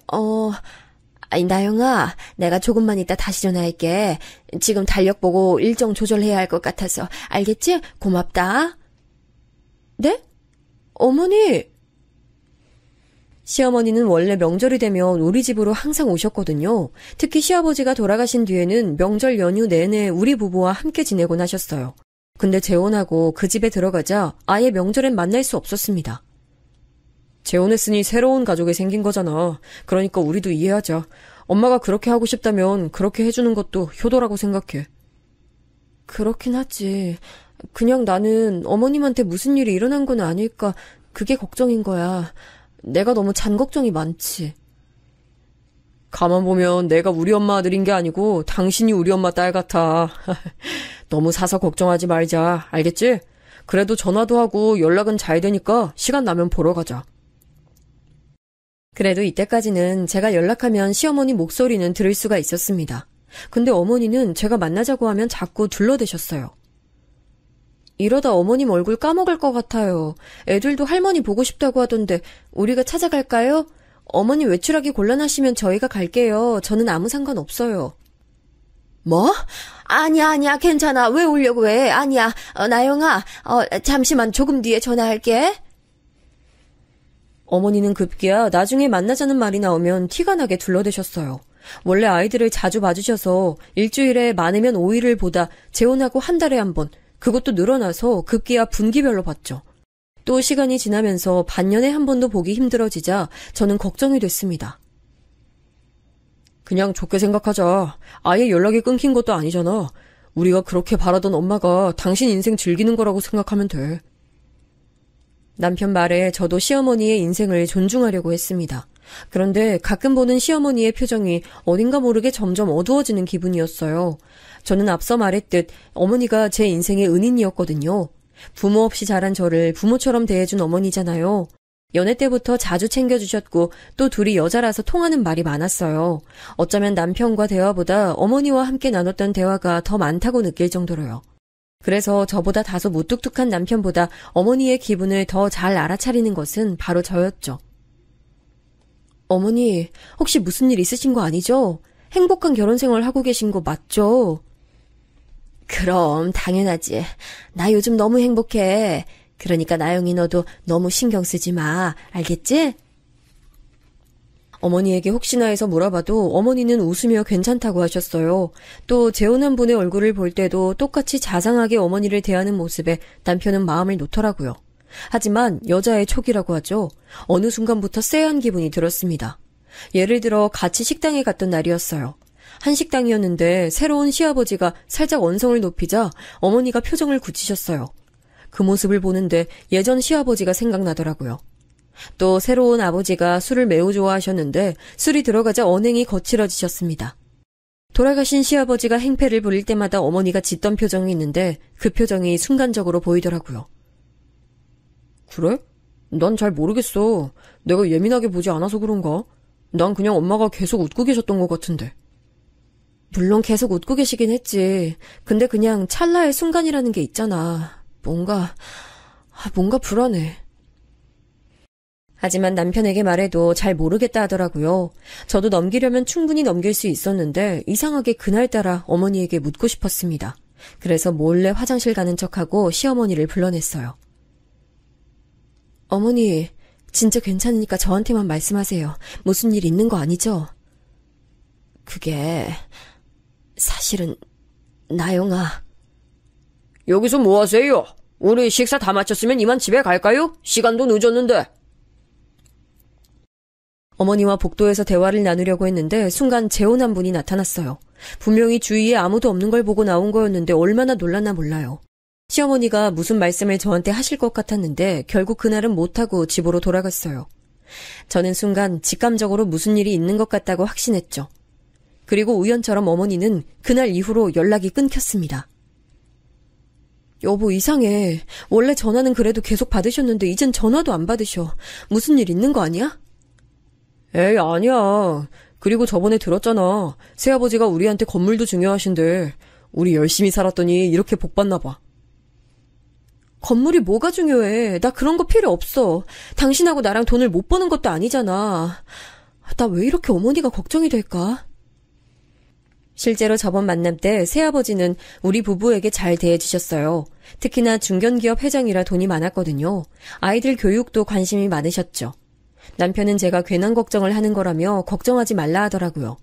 아니, 나영아, 내가 조금만 이따 다시 전화할게. 지금 달력 보고 일정 조절해야 할 것 같아서. 알겠지? 고맙다. 네? 어머니! 시어머니는 원래 명절이 되면 우리 집으로 항상 오셨거든요. 특히 시아버지가 돌아가신 뒤에는 명절 연휴 내내 우리 부부와 함께 지내곤 하셨어요. 근데 재혼하고 그 집에 들어가자 아예 명절엔 만날 수 없었습니다. 재혼했으니 새로운 가족이 생긴 거잖아. 그러니까 우리도 이해하자. 엄마가 그렇게 하고 싶다면 그렇게 해주는 것도 효도라고 생각해. 그렇긴 하지. 그냥 나는 어머님한테 무슨 일이 일어난 건 아닐까, 그게 걱정인 거야. 내가 너무 잔 걱정이 많지. 가만 보면 내가 우리 엄마 아들인 게 아니고 당신이 우리 엄마 딸 같아. 너무 사서 걱정하지 말자. 알겠지? 그래도 전화도 하고 연락은 잘 되니까 시간 나면 보러 가자. 그래도 이때까지는 제가 연락하면 시어머니 목소리는 들을 수가 있었습니다. 근데 어머니는 제가 만나자고 하면 자꾸 둘러대셨어요. 이러다 어머님 얼굴 까먹을 것 같아요. 애들도 할머니 보고 싶다고 하던데 우리가 찾아갈까요? 어머니 외출하기 곤란하시면 저희가 갈게요. 저는 아무 상관 없어요. 뭐? 아니야, 괜찮아. 왜 오려고 해? 아니야. 나영아, 잠시만 조금 뒤에 전화할게. 어머니는 급기야 나중에 만나자는 말이 나오면 티가 나게 둘러대셨어요. 원래 아이들을 자주 봐주셔서 일주일에 많으면 5일을 보다 재혼하고 한 달에 한 번, 그것도 늘어나서 급기야 분기별로 봤죠. 또 시간이 지나면서 반년에 한 번도 보기 힘들어지자 저는 걱정이 됐습니다. 그냥 좋게 생각하자. 아예 연락이 끊긴 것도 아니잖아. 우리가 그렇게 바라던 엄마가 당신 인생 즐기는 거라고 생각하면 돼. 남편 말에 저도 시어머니의 인생을 존중하려고 했습니다. 그런데 가끔 보는 시어머니의 표정이 어딘가 모르게 점점 어두워지는 기분이었어요. 저는 앞서 말했듯 어머니가 제 인생의 은인이었거든요. 부모 없이 자란 저를 부모처럼 대해준 어머니잖아요. 연애 때부터 자주 챙겨주셨고 또 둘이 여자라서 통하는 말이 많았어요. 어쩌면 남편과 대화보다 어머니와 함께 나눴던 대화가 더 많다고 느낄 정도로요. 그래서 저보다 다소 무뚝뚝한 남편보다 어머니의 기분을 더 잘 알아차리는 것은 바로 저였죠. 어머니, 혹시 무슨 일 있으신 거 아니죠? 행복한 결혼생활 하고 계신 거 맞죠? 그럼 당연하지. 나 요즘 너무 행복해. 그러니까 나영이 너도 너무 신경 쓰지 마. 알겠지? 어머니에게 혹시나 해서 물어봐도 어머니는 웃으며 괜찮다고 하셨어요. 또 재혼한 분의 얼굴을 볼 때도 똑같이 자상하게 어머니를 대하는 모습에 남편은 마음을 놓더라고요. 하지만 여자의 촉이라고 하죠. 어느 순간부터 쎄한 기분이 들었습니다. 예를 들어 같이 식당에 갔던 날이었어요. 한식당이었는데 새로운 시아버지가 살짝 언성을 높이자 어머니가 표정을 굳히셨어요. 그 모습을 보는데 예전 시아버지가 생각나더라고요. 또 새로운 아버지가 술을 매우 좋아하셨는데 술이 들어가자 언행이 거칠어지셨습니다. 돌아가신 시아버지가 행패를 부릴 때마다 어머니가 짓던 표정이 있는데 그 표정이 순간적으로 보이더라고요. 그래? 난 잘 모르겠어. 내가 예민하게 보지 않아서 그런가? 난 그냥 엄마가 계속 웃고 계셨던 것 같은데. 물론 계속 웃고 계시긴 했지. 근데 그냥 찰나의 순간이라는 게 있잖아. 뭔가 불안해. 하지만 남편에게 말해도 잘 모르겠다 하더라고요. 저도 넘기려면 충분히 넘길 수 있었는데 이상하게 그날따라 어머니에게 묻고 싶었습니다. 그래서 몰래 화장실 가는 척하고 시어머니를 불러냈어요. 어머니, 진짜 괜찮으니까 저한테만 말씀하세요. 무슨 일 있는 거 아니죠? 그게 사실은 나영아. 여기서 뭐 하세요? 우리 식사 다 마쳤으면 이만 집에 갈까요? 시간도 늦었는데. 어머니와 복도에서 대화를 나누려고 했는데 순간 재혼한 분이 나타났어요. 분명히 주위에 아무도 없는 걸 보고 나온 거였는데 얼마나 놀랐나 몰라요. 시어머니가 무슨 말씀을 저한테 하실 것 같았는데 결국 그날은 못하고 집으로 돌아갔어요. 저는 순간 직감적으로 무슨 일이 있는 것 같다고 확신했죠. 그리고 우연처럼 어머니는 그날 이후로 연락이 끊겼습니다. 여보, 이상해. 원래 전화는 그래도 계속 받으셨는데 이젠 전화도 안 받으셔. 무슨 일 있는 거 아니야? 에이, 아니야. 그리고 저번에 들었잖아. 새아버지가 우리한테 건물도 중요하신데 우리 열심히 살았더니 이렇게 복받나 봐. 건물이 뭐가 중요해. 나 그런 거 필요 없어. 당신하고 나랑 돈을 못 버는 것도 아니잖아. 나 왜 이렇게 어머니가 걱정이 될까? 실제로 저번 만남 때 새아버지는 우리 부부에게 잘 대해주셨어요. 특히나 중견기업 회장이라 돈이 많았거든요. 아이들 교육도 관심이 많으셨죠. 남편은 제가 괜한 걱정을 하는 거라며 걱정하지 말라 하더라고요.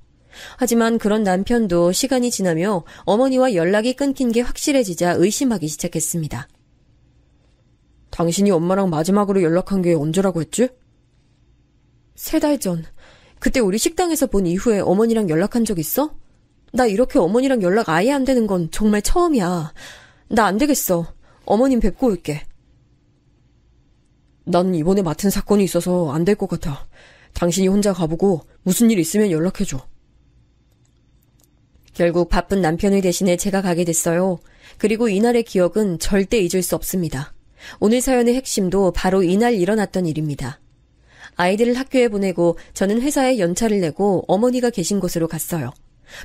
하지만 그런 남편도 시간이 지나며 어머니와 연락이 끊긴 게 확실해지자 의심하기 시작했습니다. 당신이 엄마랑 마지막으로 연락한 게 언제라고 했지? 3달 전. 그때 우리 식당에서 본 이후에 어머니랑 연락한 적 있어? 나 이렇게 어머니랑 연락 아예 안 되는 건 정말 처음이야. 나 안 되겠어. 어머님 뵙고 올게. 난 이번에 맡은 사건이 있어서 안 될 것 같아. 당신이 혼자 가보고 무슨 일 있으면 연락해줘. 결국 바쁜 남편을 대신해 제가 가게 됐어요. 그리고 이날의 기억은 절대 잊을 수 없습니다. 오늘 사연의 핵심도 바로 이날 일어났던 일입니다. 아이들을 학교에 보내고 저는 회사에 연차를 내고 어머니가 계신 곳으로 갔어요.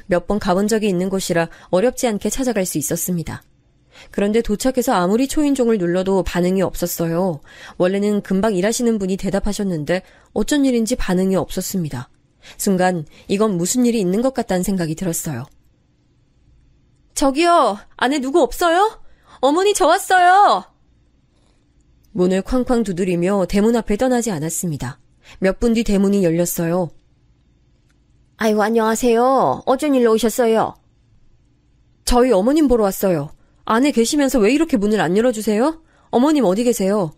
몇 번 가본 적이 있는 곳이라 어렵지 않게 찾아갈 수 있었습니다. 그런데 도착해서 아무리 초인종을 눌러도 반응이 없었어요. 원래는 금방 일하시는 분이 대답하셨는데 어쩐 일인지 반응이 없었습니다. 순간 이건 무슨 일이 있는 것 같다는 생각이 들었어요. 저기요, 안에 누구 없어요? 어머니 저 왔어요. 문을 쾅쾅 두드리며 대문 앞에 떠나지 않았습니다. 몇 분 뒤 대문이 열렸어요. 아이고, 안녕하세요. 어쩐 일로 오셨어요? 저희 어머님 보러 왔어요. 안에 계시면서 왜 이렇게 문을 안 열어주세요? 어머님 어디 계세요?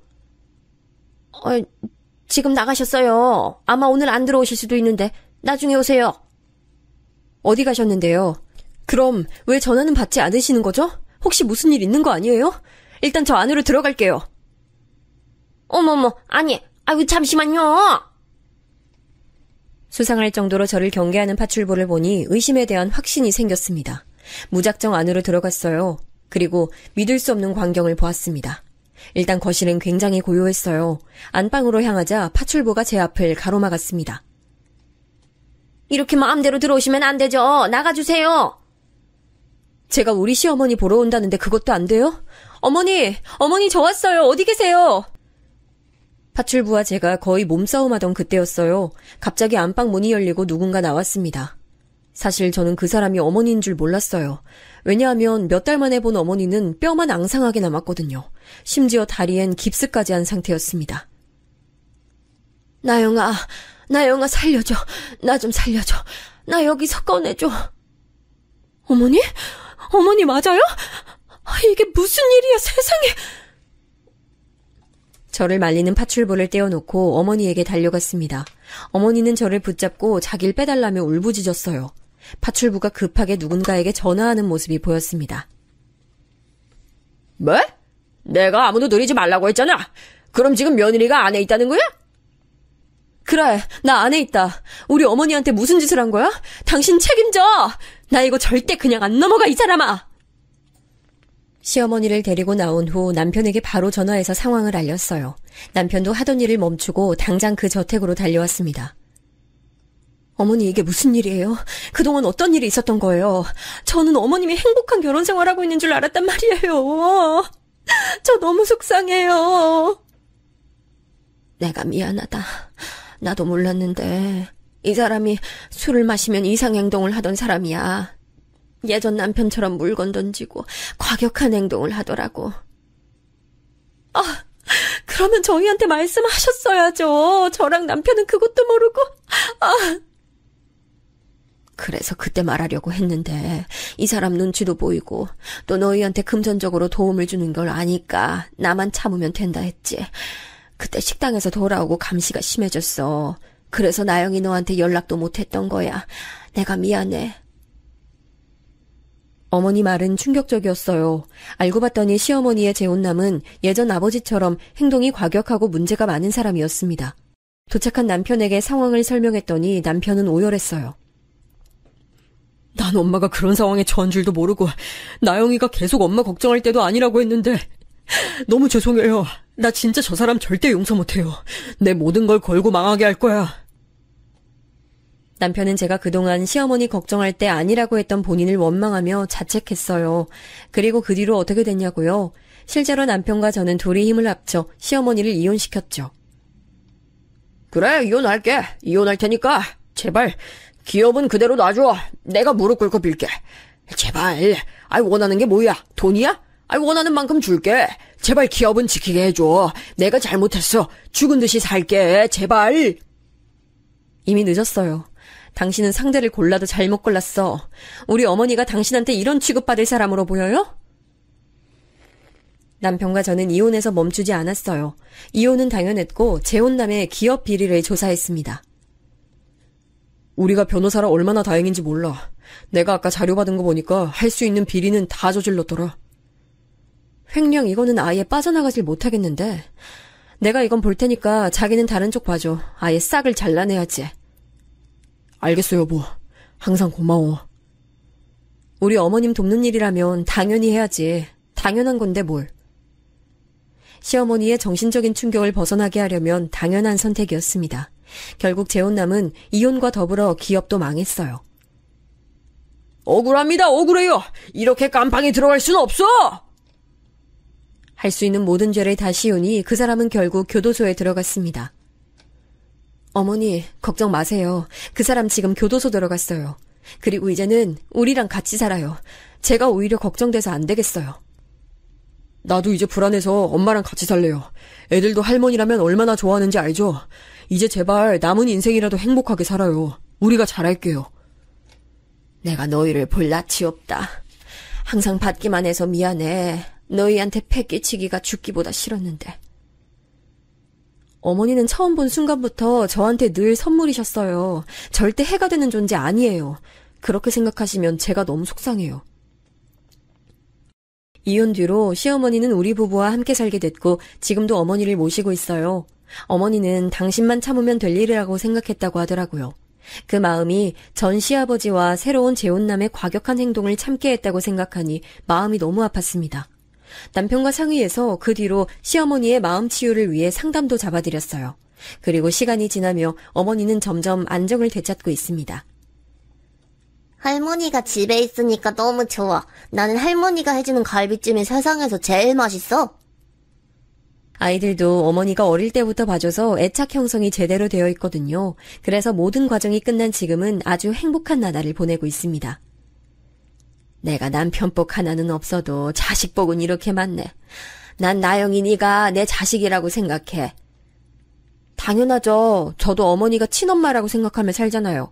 지금 나가셨어요. 아마 오늘 안 들어오실 수도 있는데 나중에 오세요. 어디 가셨는데요? 그럼 왜 전화는 받지 않으시는 거죠? 혹시 무슨 일 있는 거 아니에요? 일단 저 안으로 들어갈게요. 어머머, 아니, 아이고 잠시만요. 수상할 정도로 저를 경계하는 파출부를 보니 의심에 대한 확신이 생겼습니다. 무작정 안으로 들어갔어요. 그리고 믿을 수 없는 광경을 보았습니다. 일단 거실은 굉장히 고요했어요. 안방으로 향하자 파출부가 제 앞을 가로막았습니다. 이렇게 마음대로 들어오시면 안 되죠. 나가주세요. 제가 우리 시어머니 보러 온다는데 그것도 안 돼요? 어머니 저 왔어요. 어디 계세요? 파출부와 제가 거의 몸싸움하던 그때였어요. 갑자기 안방 문이 열리고 누군가 나왔습니다. 사실 저는 그 사람이 어머니인 줄 몰랐어요. 왜냐하면 몇 달 만에 본 어머니는 뼈만 앙상하게 남았거든요. 심지어 다리엔 깁스까지 한 상태였습니다. 나영아 살려줘. 나 좀 살려줘. 나 여기서 꺼내줘. 어머니? 어머니 맞아요? 이게 무슨 일이야, 세상에. 저를 말리는 파출부를 떼어놓고 어머니에게 달려갔습니다. 어머니는 저를 붙잡고 자기를 빼달라며 울부짖었어요. 파출부가 급하게 누군가에게 전화하는 모습이 보였습니다. 뭐? 내가 아무도 노리지 말라고 했잖아. 그럼 지금 며느리가 안에 있다는 거야? 그래, 나 안에 있다. 우리 어머니한테 무슨 짓을 한 거야? 당신 책임져! 나 이거 절대 그냥 안 넘어가, 이 사람아! 시어머니를 데리고 나온 후 남편에게 바로 전화해서 상황을 알렸어요. 남편도 하던 일을 멈추고 당장 그 저택으로 달려왔습니다. 어머니, 이게 무슨 일이에요? 그동안 어떤 일이 있었던 거예요? 저는 어머님이 행복한 결혼 생활하고 있는 줄 알았단 말이에요. 저 너무 속상해요. 내가 미안하다. 나도 몰랐는데 이 사람이 술을 마시면 이상행동을 하던 사람이야. 예전 남편처럼 물건 던지고 과격한 행동을 하더라고. 그러면 저희한테 말씀하셨어야죠. 저랑 남편은 그것도 모르고. 그래서 그때 말하려고 했는데 이 사람 눈치도 보이고 또 너희한테 금전적으로 도움을 주는 걸 아니까 나만 참으면 된다 했지. 그때 식당에서 돌아오고 감시가 심해졌어. 그래서 나영이 너한테 연락도 못했던 거야. 내가 미안해. 어머니 말은 충격적이었어요. 알고 봤더니 시어머니의 재혼남은 예전 아버지처럼 행동이 과격하고 문제가 많은 사람이었습니다. 도착한 남편에게 상황을 설명했더니 남편은 오열했어요. 난 엄마가 그런 상황에 처한 줄도 모르고 나영이가 계속 엄마 걱정할 때도 아니라고 했는데 너무 죄송해요. 나 진짜 저 사람 절대 용서 못해요. 내 모든 걸 걸고 망하게 할 거야. 남편은 제가 그동안 시어머니 걱정할 때 아니라고 했던 본인을 원망하며 자책했어요. 그리고 그 뒤로 어떻게 됐냐고요? 실제로 남편과 저는 둘이 힘을 합쳐 시어머니를 이혼시켰죠. 그래, 이혼할게. 이혼할 테니까 제발 기업은 그대로 놔줘. 내가 무릎 꿇고 빌게. 제발. 원하는 게 뭐야? 돈이야? 원하는 만큼 줄게. 제발 기업은 지키게 해줘. 내가 잘못했어. 죽은 듯이 살게. 제발. 이미 늦었어요. 당신은 상대를 골라도 잘못 골랐어. 우리 어머니가 당신한테 이런 취급받을 사람으로 보여요? 남편과 저는 이혼해서 멈추지 않았어요. 이혼은 당연했고 재혼남의 기업 비리를 조사했습니다. 우리가 변호사라 얼마나 다행인지 몰라. 내가 아까 자료 받은 거 보니까 할 수 있는 비리는 다 저질렀더라. 횡령 이거는 아예 빠져나가질 못하겠는데. 내가 이건 볼 테니까 자기는 다른 쪽 봐줘. 아예 싹을 잘라내야지. 알겠어 여보. 항상 고마워. 우리 어머님 돕는 일이라면 당연히 해야지. 당연한 건데 뭘. 시어머니의 정신적인 충격을 벗어나게 하려면 당연한 선택이었습니다. 결국 재혼남은 이혼과 더불어 기업도 망했어요. 억울합니다. 억울해요. 이렇게 깜빵에 들어갈 순 없어. 할 수 있는 모든 죄를 다 씌우니 그 사람은 결국 교도소에 들어갔습니다. 어머니, 걱정 마세요. 그 사람 지금 교도소 들어갔어요. 그리고 이제는 우리랑 같이 살아요. 제가 오히려 걱정돼서 안 되겠어요. 나도 이제 불안해서 엄마랑 같이 살래요. 애들도 할머니라면 얼마나 좋아하는지 알죠? 이제 제발 남은 인생이라도 행복하게 살아요. 우리가 잘할게요. 내가 너희를 볼 낯이 없다. 항상 받기만 해서 미안해. 너희한테 패 끼치기가 죽기보다 싫었는데. 어머니는 처음 본 순간부터 저한테 늘 선물이셨어요. 절대 해가 되는 존재 아니에요. 그렇게 생각하시면 제가 너무 속상해요. 이혼 뒤로 시어머니는 우리 부부와 함께 살게 됐고 지금도 어머니를 모시고 있어요. 어머니는 당신만 참으면 될 일이라고 생각했다고 하더라고요. 그 마음이 전 시아버지와 새로운 재혼남의 과격한 행동을 참게 했다고 생각하니 마음이 너무 아팠습니다. 남편과 상의해서 그 뒤로 시어머니의 마음 치유를 위해 상담도 잡아드렸어요. 그리고 시간이 지나며 어머니는 점점 안정을 되찾고 있습니다. 할머니가 집에 있으니까 너무 좋아. 나는 할머니가 해주는 갈비찜이 세상에서 제일 맛있어. 아이들도 어머니가 어릴 때부터 봐줘서 애착 형성이 제대로 되어 있거든요. 그래서 모든 과정이 끝난 지금은 아주 행복한 나날을 보내고 있습니다. 내가 남편복 하나는 없어도 자식복은 이렇게 많네. 난 나영이 네가 내 자식이라고 생각해. 당연하죠. 저도 어머니가 친엄마라고 생각하며 살잖아요.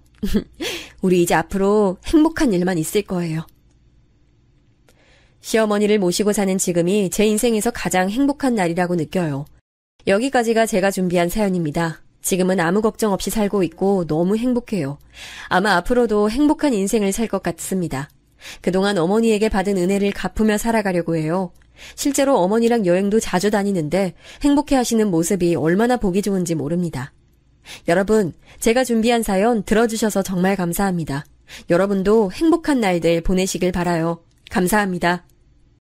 우리 이제 앞으로 행복한 일만 있을 거예요. 시어머니를 모시고 사는 지금이 제 인생에서 가장 행복한 날이라고 느껴요. 여기까지가 제가 준비한 사연입니다. 지금은 아무 걱정 없이 살고 있고 너무 행복해요. 아마 앞으로도 행복한 인생을 살 것 같습니다. 그동안 어머니에게 받은 은혜를 갚으며 살아가려고 해요. 실제로 어머니랑 여행도 자주 다니는데 행복해 하시는 모습이 얼마나 보기 좋은지 모릅니다. 여러분, 제가 준비한 사연 들어주셔서 정말 감사합니다. 여러분도 행복한 날들 보내시길 바라요. 감사합니다.